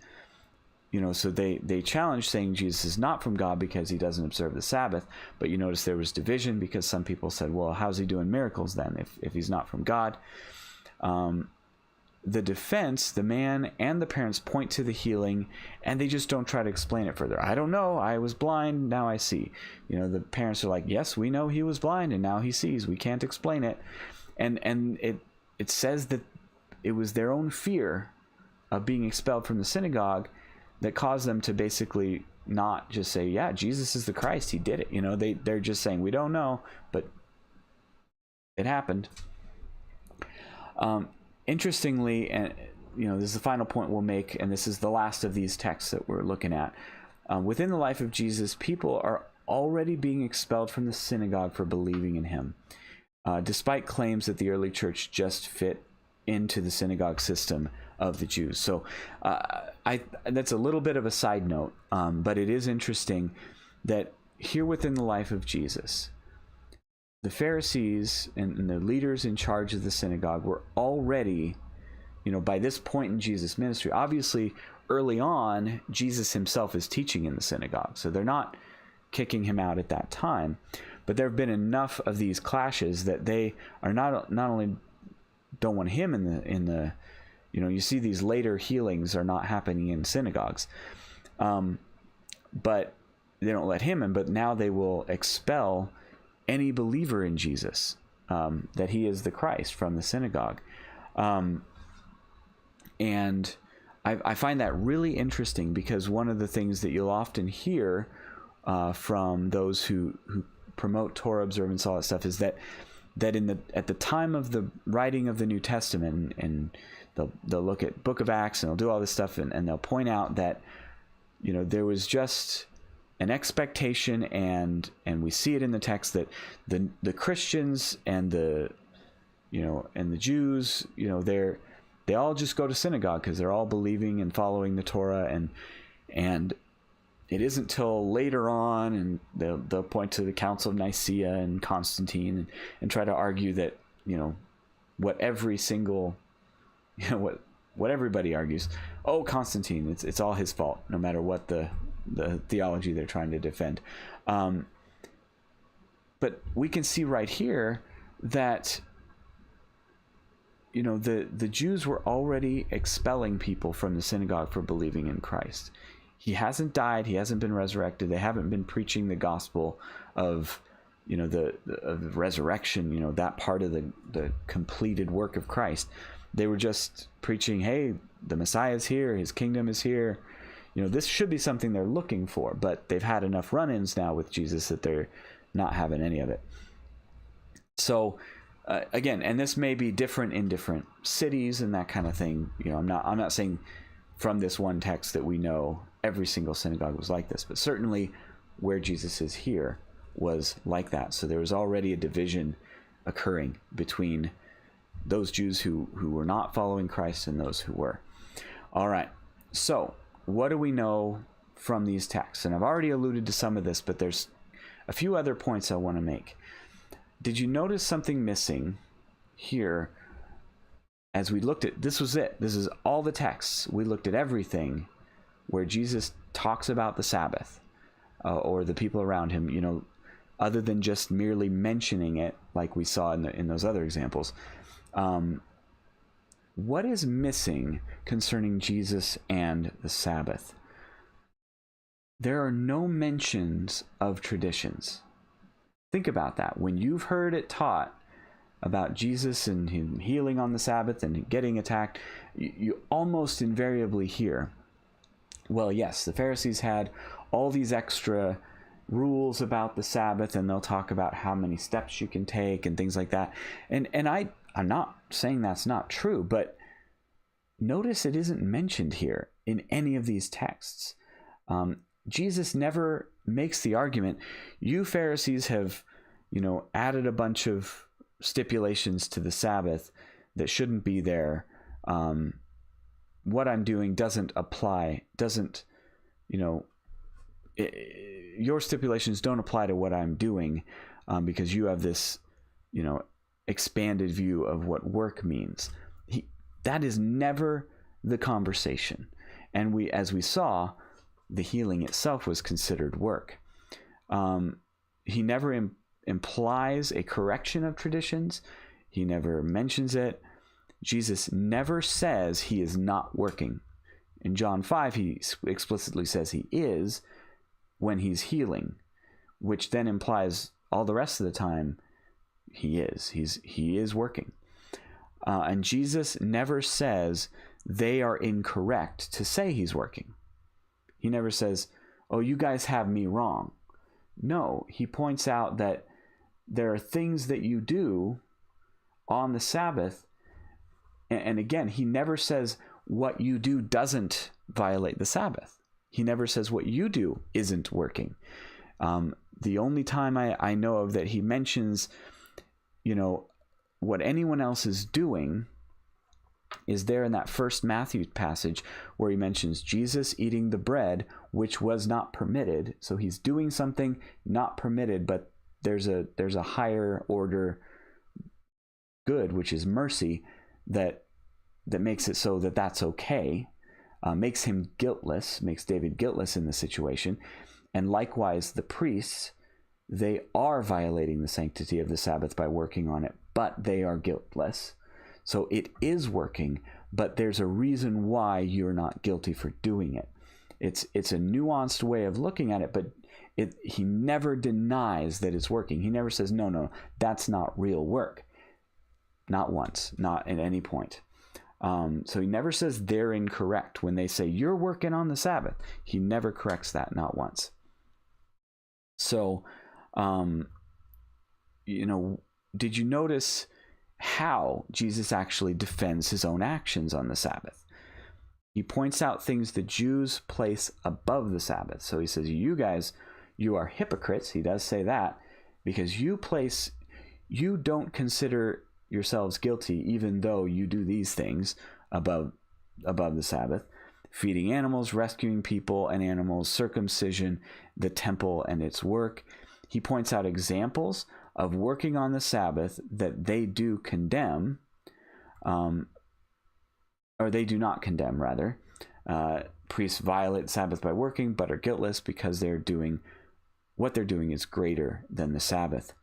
So they challenge, saying Jesus is not from God because he doesn't observe the Sabbath. But you notice there was division, because some people said, well, how's he doing miracles then if he's not from God? The defense, the man and the parents point to the healing, and they just don't try to explain it further. I don't know. I was blind. Now I see. The parents are like, yes, we know he was blind and now he sees. We can't explain it. And it says that it was their own fear of being expelled from the synagogue that caused them to basically not just say, yeah, Jesus is the Christ, he did it. They're just saying, we don't know, but it happened. Interestingly, and this is the final point we'll make, and this is the last of these texts that we're looking at. Within the life of Jesus, people are already being expelled from the synagogue for believing in him, despite claims that the early church just fit into the synagogue system of the Jews. So that's a little bit of a side note, but it is interesting that here within the life of Jesus, the Pharisees and the leaders in charge of the synagogue were already, by this point in Jesus' ministry, obviously early on, Jesus himself is teaching in the synagogue. So they're not kicking him out at that time, but there have been enough of these clashes that they are not only don't want him in the you see these later healings are not happening in synagogues, but they don't let him in, but now they will expel any believer in Jesus, that he is the Christ, from the synagogue. And I find that really interesting, because one of the things that you'll often hear from those who promote Torah observance, all that stuff, is that at the time of the writing of the New Testament, and they'll look at Book of Acts and they'll do all this stuff, and they'll point out that there was just an expectation, and we see it in the text, that the Christians and the Jews, they all just go to synagogue because they're all believing and following the Torah, and it isn't till later on, and they'll point to the Council of Nicaea and Constantine and try to argue that what every single what everybody argues, oh, Constantine, it's all his fault, no matter what the theology they're trying to defend. But we can see right here that, the Jews were already expelling people from the synagogue for believing in Christ. He hasn't died. He hasn't been resurrected. They haven't been preaching the gospel of, the resurrection, that part of the completed work of Christ. They were just preaching, hey, the Messiah is here. His kingdom is here. This should be something they're looking for, but they've had enough run-ins now with Jesus that they're not having any of it. So, again, and this may be different in different cities and that kind of thing. I'm not saying from this one text that we know every single synagogue was like this, but certainly where Jesus is here was like that. So there was already a division occurring between those Jews who were not following Christ and those who were. All right. So what do we know from these texts? And I've already alluded to some of this, but there's a few other points I want to make. Did you notice something missing here as we looked at, this was it. This is all the texts. We looked at everything where Jesus talks about the Sabbath or the people around him, other than just merely mentioning it like we saw in those other examples. What is missing concerning Jesus and the Sabbath? There are no mentions of traditions. Think about that. When you've heard it taught about Jesus and him healing on the Sabbath and getting attacked, you almost invariably hear, well, yes, the Pharisees had all these extra rules about the Sabbath, and they'll talk about how many steps you can take and things like that. And I'm not saying that's not true, but notice it isn't mentioned here in any of these texts. Jesus never makes the argument, you Pharisees have, added a bunch of stipulations to the Sabbath that shouldn't be there. What I'm doing doesn't apply, your stipulations don't apply to what I'm doing because you have this, expanded view of what work means. That is never the conversation. And as we saw, the healing itself was considered work. He never implies a correction of traditions. He never mentions it. Jesus never says he is not working. In John 5, he explicitly says he is when he's healing, which then implies all the rest of the time he is. He is working. And Jesus never says they are incorrect to say he's working. He never says, oh, you guys have me wrong. No, he points out that there are things that you do on the Sabbath. And again, he never says what you do doesn't violate the Sabbath. He never says what you do isn't working. The only time I know of that he mentions, what anyone else is doing is there in that first Matthew passage where he mentions Jesus eating the bread, which was not permitted. So he's doing something not permitted, but there's a higher order good, which is mercy, that makes it so that that's okay, makes him guiltless, makes David guiltless in the situation. And likewise, the priests, they are violating the sanctity of the Sabbath by working on it, but they are guiltless. So it is working, but there's a reason why you're not guilty for doing it. It's a nuanced way of looking at it, but he never denies that it's working. He never says, no, that's not real work. Not once, not at any point. So he never says they're incorrect. When they say, you're working on the Sabbath, he never corrects that, not once. So, did you notice how Jesus actually defends his own actions on the Sabbath? He points out things the Jews place above the Sabbath. So he says, you guys, you are hypocrites. He does say that because you don't consider yourselves guilty, even though you do these things above the Sabbath: feeding animals, rescuing people and animals, circumcision, the temple and its work. He points out examples of working on the Sabbath that they do condemn, or they do not condemn, rather. Priests violate the Sabbath by working, but are guiltless because what they're doing is greater than the Sabbath.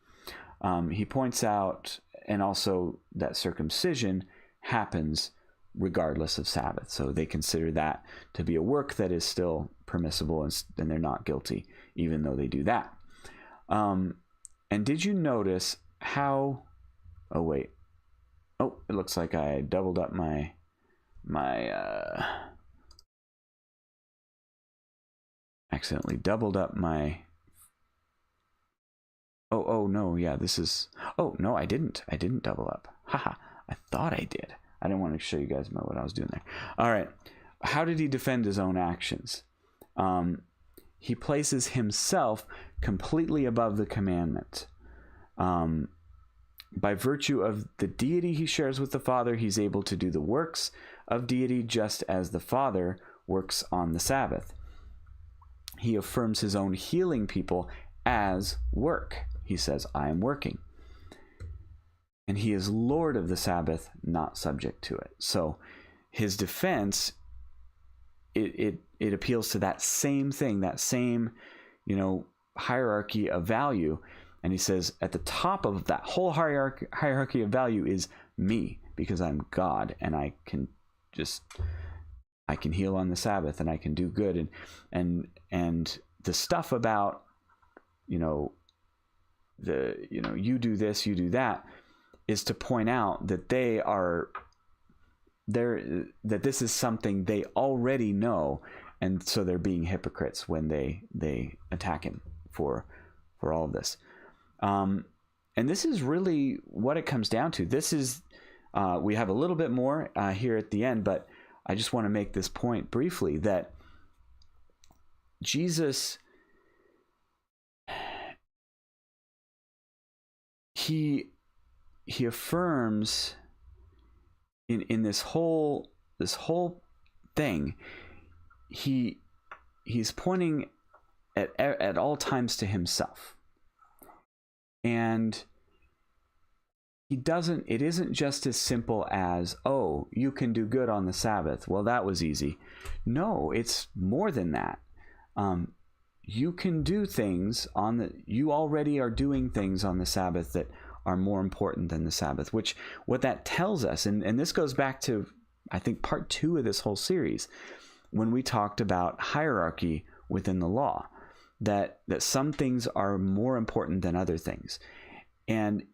he points out, and also that circumcision happens regardless of Sabbath. So they consider that to be a work that is still permissible, and they're not guilty, even though they do that. And did you notice how... Oh, wait. Oh, it looks like I doubled up my accidentally doubled up my... Oh, no, yeah, this is... Oh, no, I didn't double up. Haha, I thought I did. I didn't want to show you guys what I was doing there. All right. How did he defend his own actions? He places himself completely above the commandment. By virtue of the deity he shares with the Father, he's able to do the works of deity just as the Father works on the Sabbath. He affirms his own healing people as work. He says, I am working. And he is Lord of the Sabbath, not subject to it. So his defense, it appeals to that same thing, that same, hierarchy of value. And he says, at the top of that whole hierarchy of value is me, because I'm God, and I can heal on the Sabbath, and I can do good. And the stuff about, you do this, you do that, is to point out that that this is something they already know, and so they're being hypocrites when they attack him for all of this. And this is really what it comes down to. This is we have a little bit more here at the end, but I just want to make this point briefly, that Jesus, he affirms in this whole thing, he's pointing at all times to himself. And it isn't just as simple as, oh, you can do good on the Sabbath. Well, that was easy. No, it's more than that. You can do things you already are doing things on the Sabbath that are more important than the Sabbath, what that tells us, and this goes back to, I think, part 2 of this whole series, when we talked about hierarchy within the law, that some things are more important than other things. And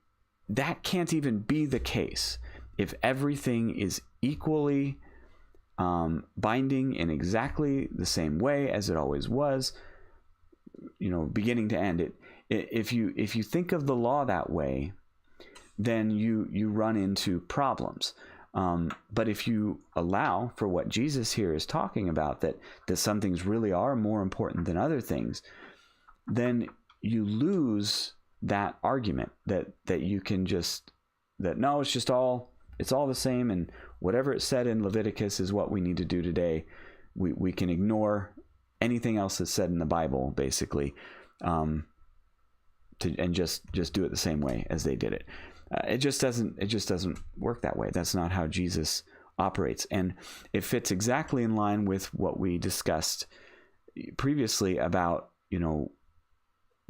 that can't even be the case if everything is equally binding in exactly the same way as it always was, beginning to end. If you think of the law that way, then you run into problems. But if you allow for what Jesus here is talking about, that some things really are more important than other things, then you lose that argument that you can no, it's all the same, and whatever it said in Leviticus is what we need to do today. We can ignore anything else that's said in the Bible, basically, and just do it the same way as they did it. It just doesn't work that way. That's not how Jesus operates, and it fits exactly in line with what we discussed previously about,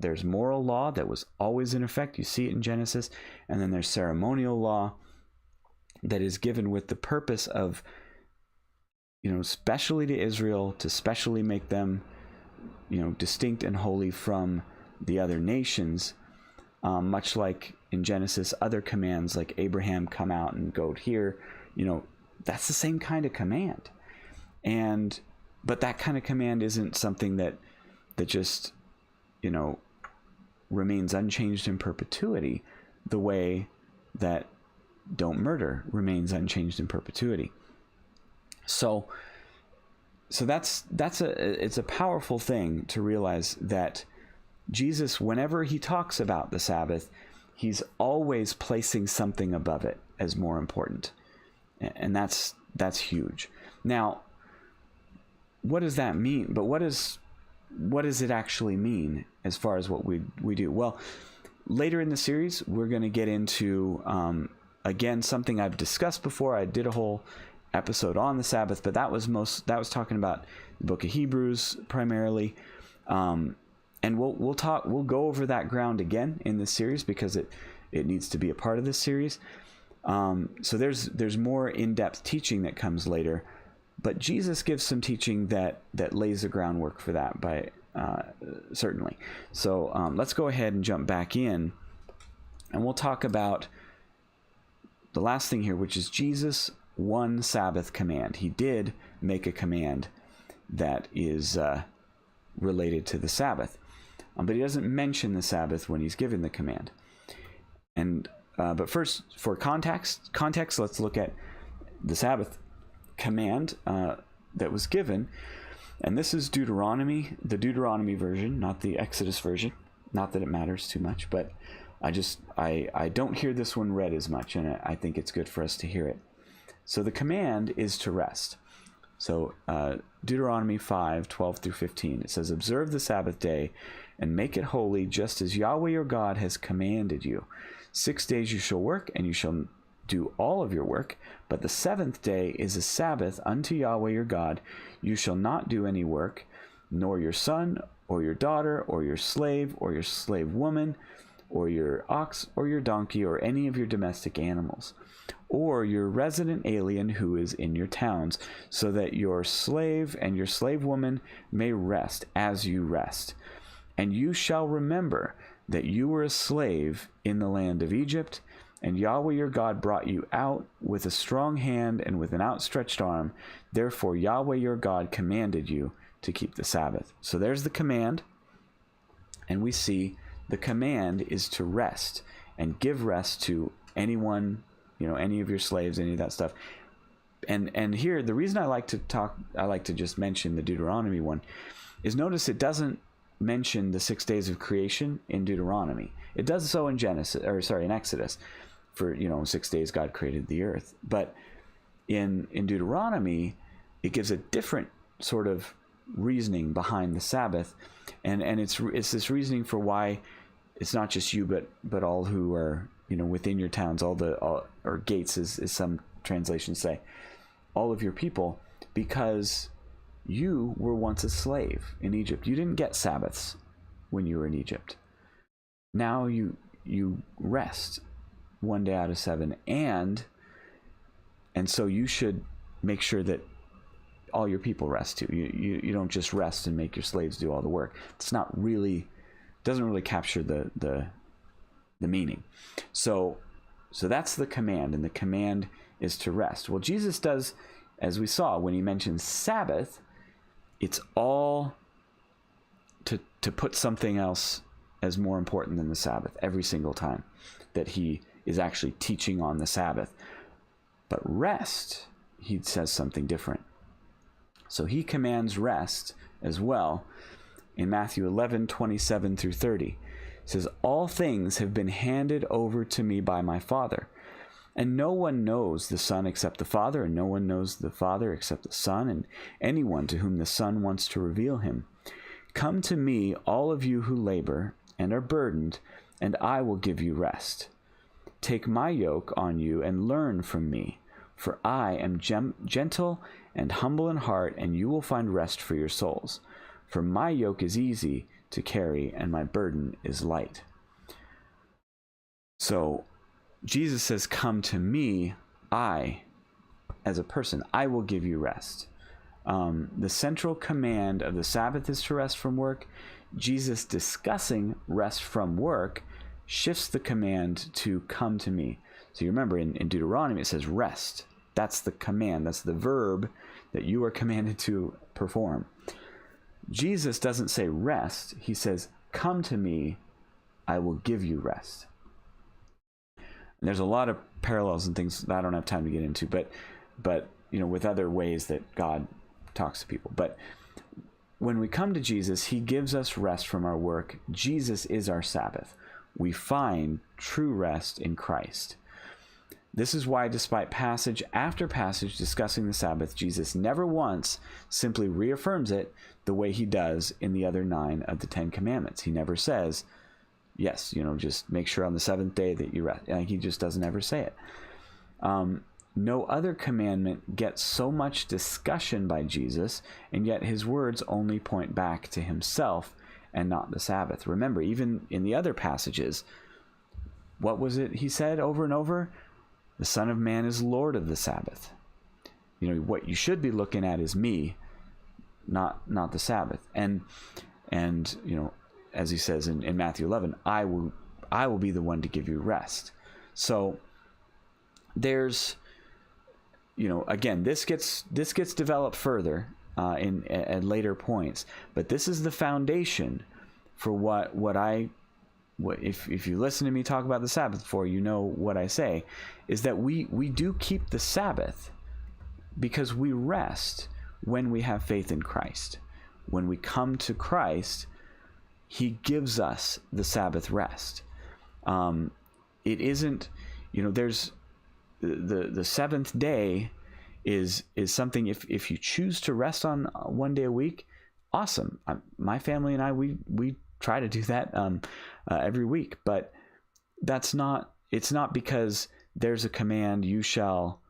there's moral law that was always in effect. You see it in Genesis, and then there's ceremonial law that is given with the purpose of, specially to Israel, to specially make them, distinct and holy from the other nations. Much like in Genesis, other commands like Abraham, come out and go here, that's the same kind of command. But that kind of command isn't something that just, remains unchanged in perpetuity, the way that don't murder remains unchanged in perpetuity. So it's a powerful thing to realize that Jesus, whenever he talks about the Sabbath, he's always placing something above it as more important. And that's huge. Now, what does that mean? But what does it actually mean as far as what we do? Well, later in the series, we're going to get into, again, something I've discussed before. I did a whole episode on the Sabbath, but that was talking about the book of Hebrews primarily. And we'll go over that ground again in this series, because it needs to be a part of this series. So there's more in-depth teaching that comes later, but Jesus gives some teaching that lays the groundwork for that by certainly. So let's go ahead and jump back in, and we'll talk about the last thing here, which is Jesus' one Sabbath command. He did make a command that is related to the Sabbath, but he doesn't mention the Sabbath when he's given the command. And but first, for context, let's look at the Sabbath command that was given. And this is Deuteronomy, the Deuteronomy version, not the Exodus version. Not that it matters too much, but I don't hear this one read as much, and I think it's good for us to hear it. So the command is to rest. So Deuteronomy 5:12-15, it says, "Observe the Sabbath day and make it holy, just as Yahweh your God has commanded you. 6 days you shall work, and you shall do all of your work, but the seventh day is a Sabbath unto Yahweh your God. You shall not do any work, nor your son, or your daughter, or your slave woman, or your ox, or your donkey, or any of your domestic animals, or your resident alien who is in your towns, so that your slave and your slave woman may rest as you rest. And you shall remember that you were a slave in the land of Egypt, and Yahweh your God brought you out with a strong hand and with an outstretched arm. Therefore Yahweh your God commanded you to keep the Sabbath." So there's the command, and we see the command is to rest and give rest to anyone, any of your slaves, any of that stuff. And here, the reason I like to just mention the Deuteronomy one, is notice it doesn't mention the 6 days of creation in Deuteronomy. It does so in Exodus. For 6 days God created the earth. But in Deuteronomy, it gives a different sort of reasoning behind the Sabbath, and it's this reasoning for why it's not just you, but all who are within your towns, or gates, as some translations say, all of your people, because you were once a slave in Egypt. You didn't get Sabbaths when you were in Egypt. Now you rest 1 day out of 7, and so you should make sure that all your people rest too. You don't just rest and make your slaves do all the work. It's not really, doesn't really capture the meaning. So that's the command, and the command is to rest. Well, Jesus does, as we saw when he mentions Sabbath, it's all to put something else as more important than the Sabbath every single time that he is actually teaching on the Sabbath. But rest, he says something different. So he commands rest as well in Matthew 11:27-30. It says, "All things have been handed over to me by my Father, and no one knows the Son except the Father, and no one knows the Father except the Son, and anyone to whom the Son wants to reveal him. Come to me, all of you who labor and are burdened, and I will give you rest. Take my yoke on you and learn from me, for I am gentle and humble in heart, and you will find rest for your souls. For my yoke is easy to carry, and my burden is light." So Jesus says, come to me, I, as a person, I will give you rest. The central command of the Sabbath is to rest from work. Jesus discussing rest from work shifts the command to come to me. So you remember in Deuteronomy it says rest. That's the command. That's the verb that you are commanded to perform. Jesus doesn't say rest. He says, come to me, I will give you rest. And there's a lot of parallels and things that I don't have time to get into, but with other ways that God talks to people. But when we come to Jesus, he gives us rest from our work. Jesus is our Sabbath. We find true rest in Christ. This is why, despite passage after passage discussing the Sabbath, Jesus never once simply reaffirms it the way he does in the other 9 of the 10 commandments. He never says, yes, just make sure on the 7th day that you rest. He just doesn't ever say it. No other commandment gets so much discussion by Jesus, and yet his words only point back to himself and not the Sabbath. Remember, even in the other passages, what was it he said over and over? The Son of Man is Lord of the Sabbath. What you should be looking at is me, not the Sabbath. And as he says in Matthew 11, I will be the one to give you rest. So there's, again, this gets developed further at later points, but this is the foundation for what if you listen to me talk about the Sabbath before, what I say is that we do keep the Sabbath because we rest when we have faith in Christ. When we come to Christ, he gives us the Sabbath rest. It isn't, there's the seventh day is something, if you choose to rest on one day a week, awesome. My family and I, we try to do that every week, but it's not because there's a command, you shall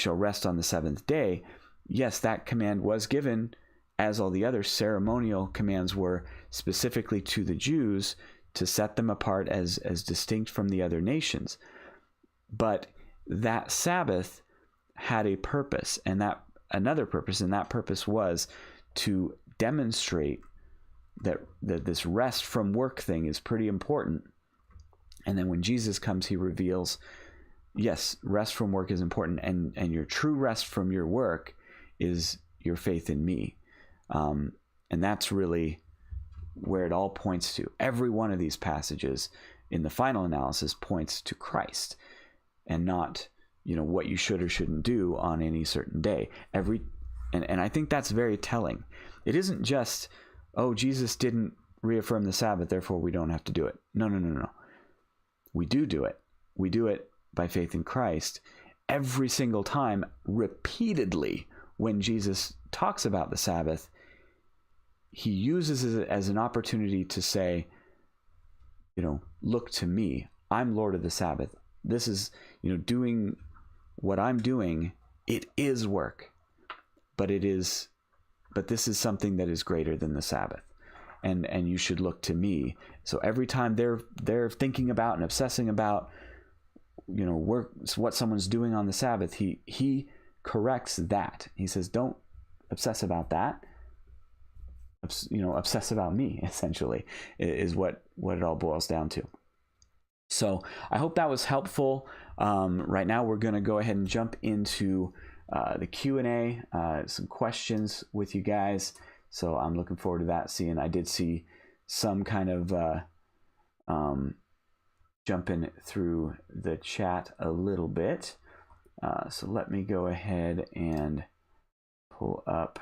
rest on the seventh day. Yes, that command was given, as all the other ceremonial commands were, specifically to the Jews to set them apart as distinct from the other nations. But that Sabbath had a purpose, and that purpose was to demonstrate that this rest from work thing is pretty important. And then when Jesus comes, he reveals, yes, rest from work is important, and your true rest from your work is your faith in me. And that's really where it all points to. Every one of these passages in the final analysis points to Christ, and not, what you should or shouldn't do on any certain day. And I think that's very telling. It isn't just, oh, Jesus didn't reaffirm the Sabbath, therefore we don't have to do it. No. We do it. We do it by faith in Christ every single time, repeatedly. When Jesus talks about the Sabbath, he uses it as an opportunity to say, look to me. I'm Lord of the Sabbath. This is, doing what I'm doing. It is work, but this is something that is greater than the Sabbath. And you should look to me. So every time they're thinking about and obsessing about, what someone's doing on the Sabbath, he corrects that. He says, don't obsess about that. Obsess about me, essentially, is what it all boils down to. So I hope that was helpful. Right now, we're going to go ahead and jump into the Q&A, some questions with you guys. So I'm looking forward to that. I did see some kind of jumping through the chat a little bit. So let me go ahead and pull up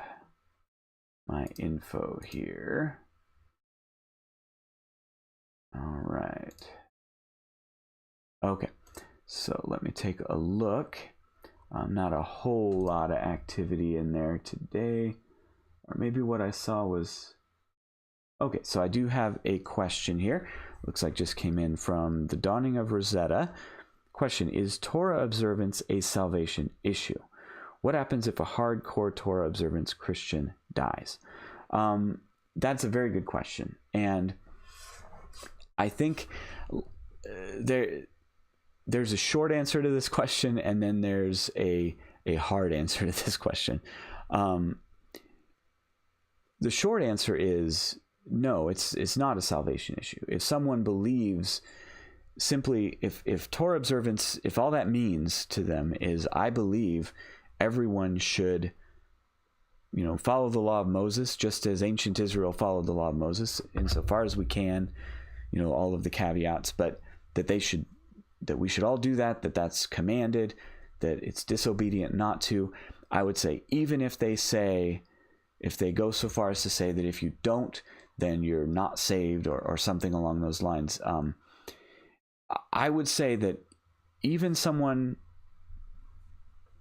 my info here. All right. Okay, so let me take a look. Not a whole lot of activity in there today. Or maybe what I saw was... Okay, so I do have a question here. Looks like just came in from the Dawning of Rosetta. Question: is Torah observance a salvation issue? What happens if a hardcore Torah observance Christian dies? That's a very good question. And I think there's a short answer to this question, and then there's a hard answer to this question. The short answer is no, it's not a salvation issue. If someone believes simply, if Torah observance, if all that means to them is, I believe everyone should, follow the law of Moses, just as ancient Israel followed the law of Moses, insofar as we can, all of the caveats, but that we should all do that's commanded, that it's disobedient not to. I would say, even if they go so far as to say that if you don't, then you're not saved, or something along those lines. I would say that even someone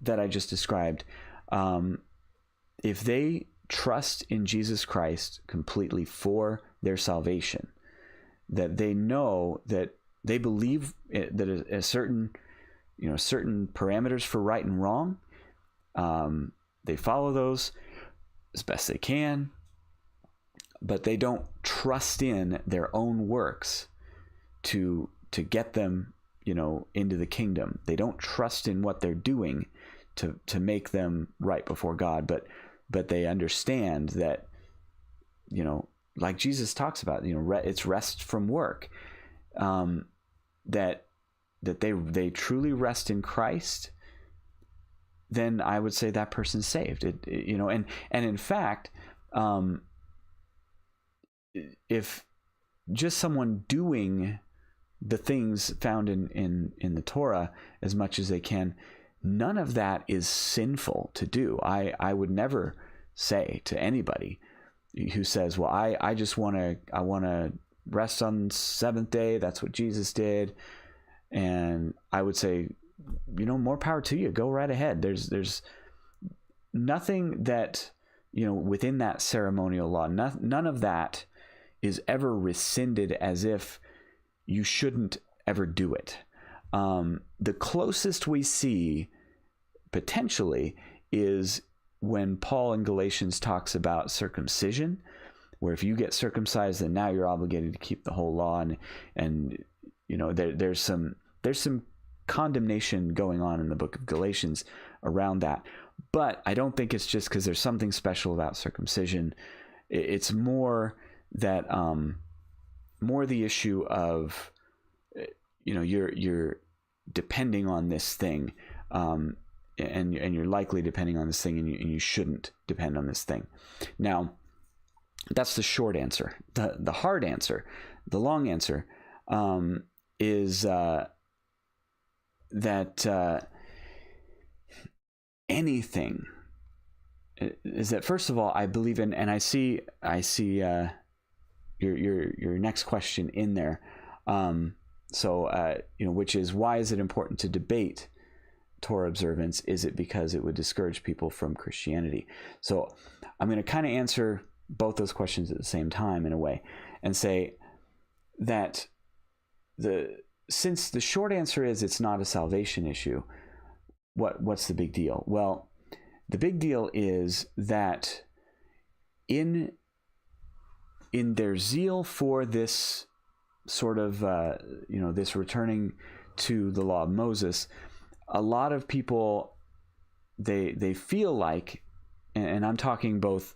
that I just described, if they trust in Jesus Christ completely for their salvation, that they know that they believe that a certain parameters for right and wrong, they follow those as best they can. but they don't trust in their own works to get them, into the kingdom. They don't trust in what they're doing to make them right before God, but they understand that, like Jesus talks about, it's rest from work, that they truly rest in Christ. Then I would say that person's saved. And in fact, if just someone doing the things found in the Torah as much as they can, none of that is sinful to do. I would never say to anybody who says, well, I just want to rest on the seventh day. That's what Jesus did. And I would say, more power to you. Go right ahead. There's nothing that, within that ceremonial law, none of that is ever rescinded as if you shouldn't ever do it. The closest we see potentially is when Paul in Galatians talks about circumcision, where if you get circumcised, then now you're obligated to keep the whole law, and there's some condemnation going on in the book of Galatians around that. But I don't think it's just because there's something special about circumcision. It's more that more the issue of you're depending on this thing, and you're likely depending on this thing, and you shouldn't depend on this thing. Now, that's the short answer. The hard answer, the long answer, is that anything is that, first of all, I believe in, and I see your next question in there. Which is, why is it important to debate Torah observance? Is it because it would discourage people from Christianity? So I'm going to kind of answer both those questions at the same time in a way, and say that since the short answer is it's not a salvation issue, what's the big deal? Well, the big deal is that in their zeal for this sort of, this returning to the law of Moses, a lot of people, they feel like, and I'm talking both,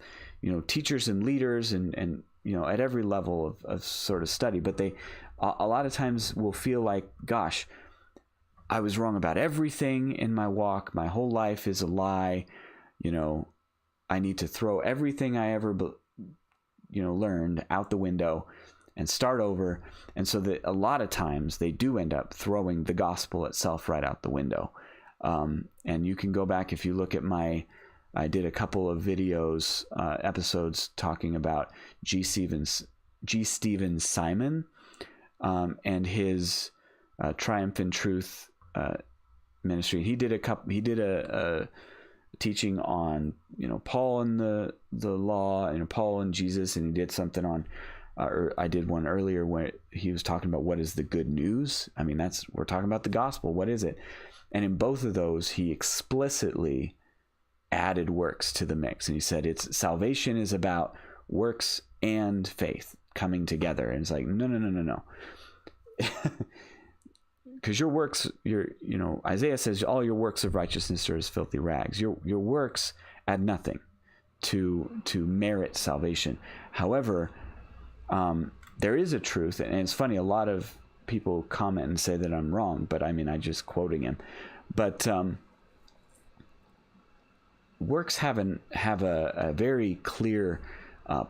teachers and leaders and at every level of sort of study, but they a lot of times will feel like, gosh, I was wrong about everything in my walk. My whole life is a lie. I need to throw everything I ever, learned out the window and start over. And so that a lot of times they do end up throwing the gospel itself right out the window. And you can go back, if you look at I did a couple of videos, episodes talking about G. Stephen Simon, and his Triumph in Truth ministry. He did a teaching on Paul and the law, Paul and Jesus, and he did something on, or I did one earlier where he was talking about what is the good news. I mean, we're talking about the gospel. What is it? And in both of those, he explicitly added works to the mix, and he said salvation is about works and faith coming together. And it's like, no. Because your works, Isaiah says all your works of righteousness are as filthy rags. Your works add nothing to merit salvation. However, there is a truth, and it's funny, a lot of people comment and say that I'm wrong, but I mean, I'm just quoting him. But works have a very clear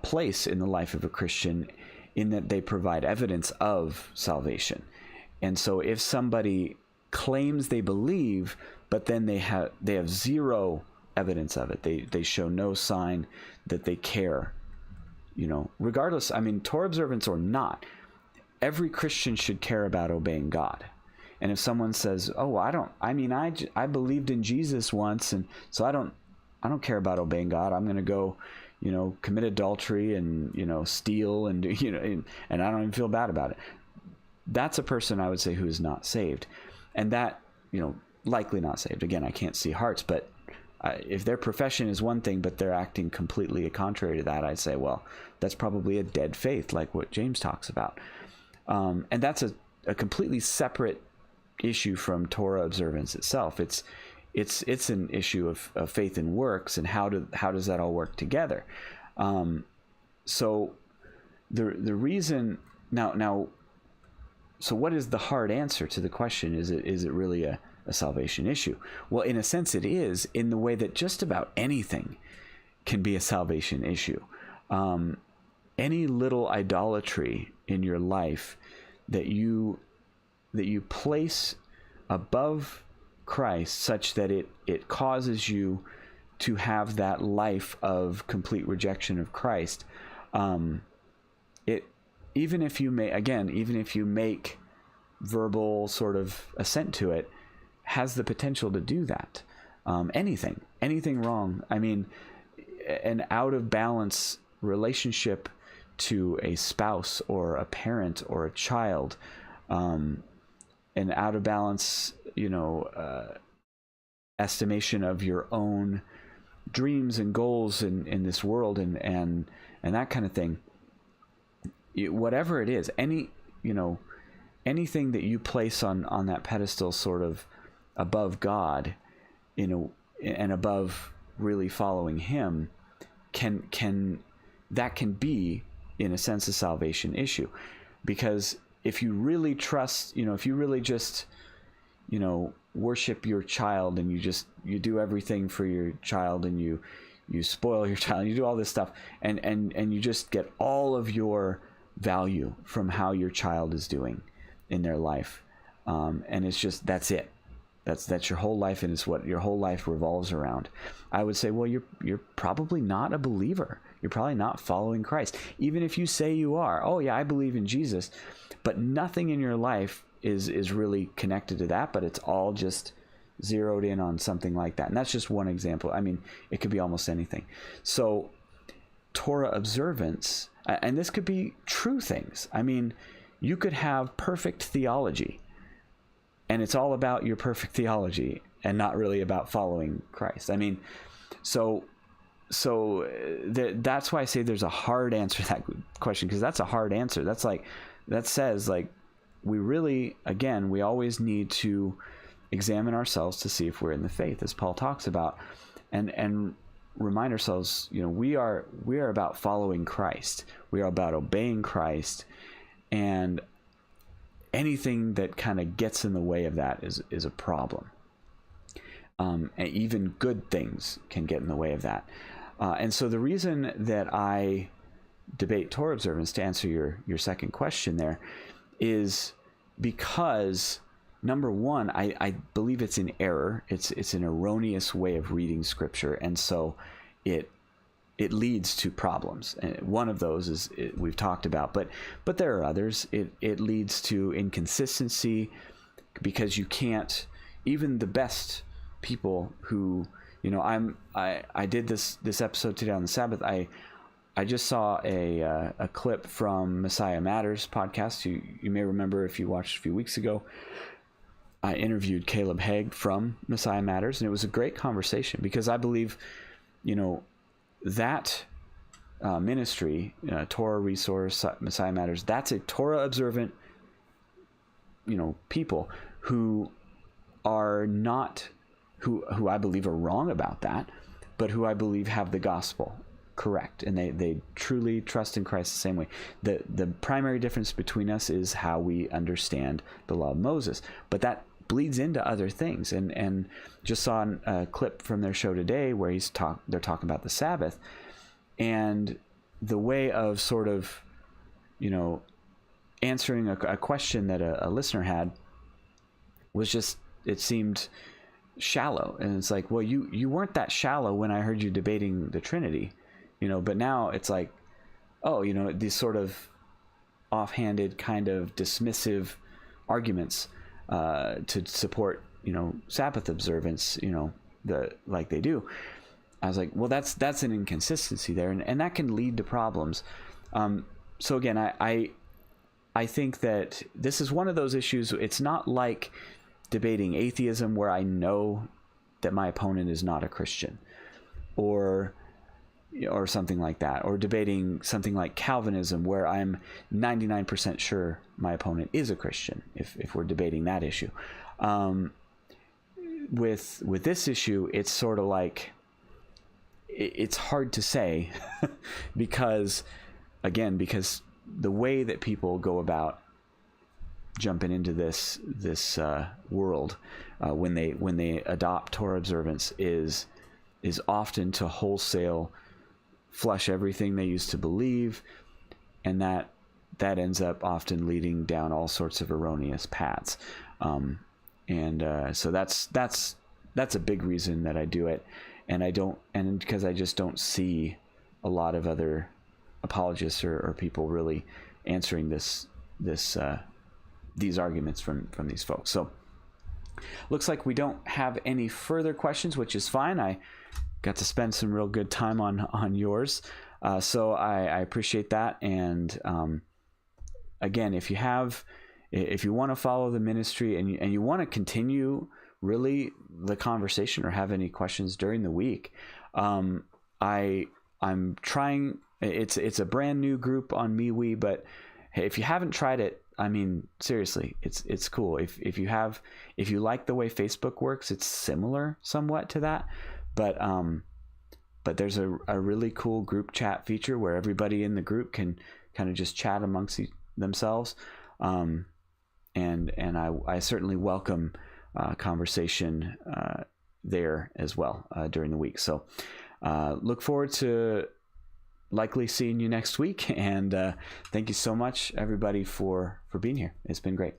place in the life of a Christian, in that they provide evidence of salvation. And so if somebody claims they believe, but then they have zero evidence of it, they show no sign that they care, regardless, I mean, Torah observance or not, every Christian should care about obeying God. And if someone says, oh, I believed in Jesus once, and so I don't care about obeying God, I'm going to go, commit adultery and, steal and, and I don't even feel bad about it. That's a person, I would say, who is not saved. And that, likely not saved. Again, I can't see hearts, but if their profession is one thing, but they're acting completely contrary to that, I'd say, well, that's probably a dead faith, like what James talks about. And that's a completely separate issue from Torah observance itself. It's an issue of faith and works, and how does that all work together? So the reason now, so what is the hard answer to the question? Is it really a salvation issue? Well, in a sense, it is, in the way that just about anything can be a salvation issue. Any little idolatry in your life that you place above Christ, such that it causes you to have that life of complete rejection of Christ, even if you make verbal sort of assent to it, has the potential to do that. Anything wrong. I mean, an out of balance relationship to a spouse or a parent or a child, an out of balance, estimation of your own dreams and goals in this world, and that kind of thing. Whatever it is, anything that you place on that pedestal, sort of above God, and above really following Him, can be, in a sense, a salvation issue. Because if you really trust, if you really just, worship your child, and you do everything for your child, and you spoil your child, and you do all this stuff, and you just get all of your value from how your child is doing in their life, and it's just, that's it. That's your whole life, and it's what your whole life revolves around. I would say, well, you're probably not a believer. You're probably not following Christ. Even if you say you are, oh yeah, I believe in Jesus, but nothing in your life is really connected to that, but it's all just zeroed in on something like that. And that's just one example. I mean, it could be almost anything. So Torah observance, and this could be true things. I mean, you could have perfect theology, and it's all about your perfect theology and not really about following Christ. I mean, so that's why I say there's a hard answer to that question, because that's a hard answer. That says we really, again, we always need to examine ourselves to see if we're in the faith, as Paul talks about, and remind ourselves, we are about following Christ. We are about obeying Christ, and anything that kind of gets in the way of that is a problem. And even good things can get in the way of that. And so the reason that I debate Torah observance, to answer your second question there, is because, number one, I believe it's an error. It's an erroneous way of reading Scripture, and so it leads to problems. And one of those is we've talked about, but there are others. It leads to inconsistency, because you can't, even the best people who, I did this episode today on the Sabbath. I just saw a clip from Messiah Matters podcast. You may remember, if you watched a few weeks ago, I interviewed Caleb Haig from Messiah Matters, and it was a great conversation, because I believe, that ministry, Torah Resource, Messiah Matters, that's a Torah observant, people who are not, who I believe are wrong about that, but who I believe have the gospel correct, and they truly trust in Christ the same way. The primary difference between us is how we understand the law of Moses, but that bleeds into other things. And just saw a clip from their show today where they're talking about the Sabbath, and the way of sort of, answering a question that a listener had was just, it seemed shallow. And it's like, well, you weren't that shallow when I heard you debating the Trinity, but now it's like, oh, these sort of offhanded, kind of dismissive arguments to support, Sabbath observance, like they do. I was like, well, that's an inconsistency there, and that can lead to problems. So again, I think that this is one of those issues. It's not like debating atheism, where I know that my opponent is not a Christian, or something like that, or debating something like Calvinism, where I'm 99% sure my opponent is a Christian, if we're debating that issue. With this issue, it's sort of like, it's hard to say because the way that people go about jumping into this world when they adopt Torah observance is often to wholesale flush everything they used to believe, and that ends up often leading down all sorts of erroneous paths. So that's a big reason that I do it, and because I just don't see a lot of other apologists or people really answering these arguments from these folks. So looks like we don't have any further questions, which is fine. I got to spend some real good time on yours, so I appreciate that. And again, if you want to follow the ministry and you want to continue really the conversation or have any questions during the week, I'm trying. It's a brand new group on MeWe, but hey, if you haven't tried it, I mean, seriously, it's cool. If you like the way Facebook works, it's similar somewhat to that, but there's a really cool group chat feature where everybody in the group can kind of just chat amongst themselves, and I certainly welcome conversation there as well during the week. So look forward to likely seeing you next week, and thank you so much, everybody, for being here. It's been great.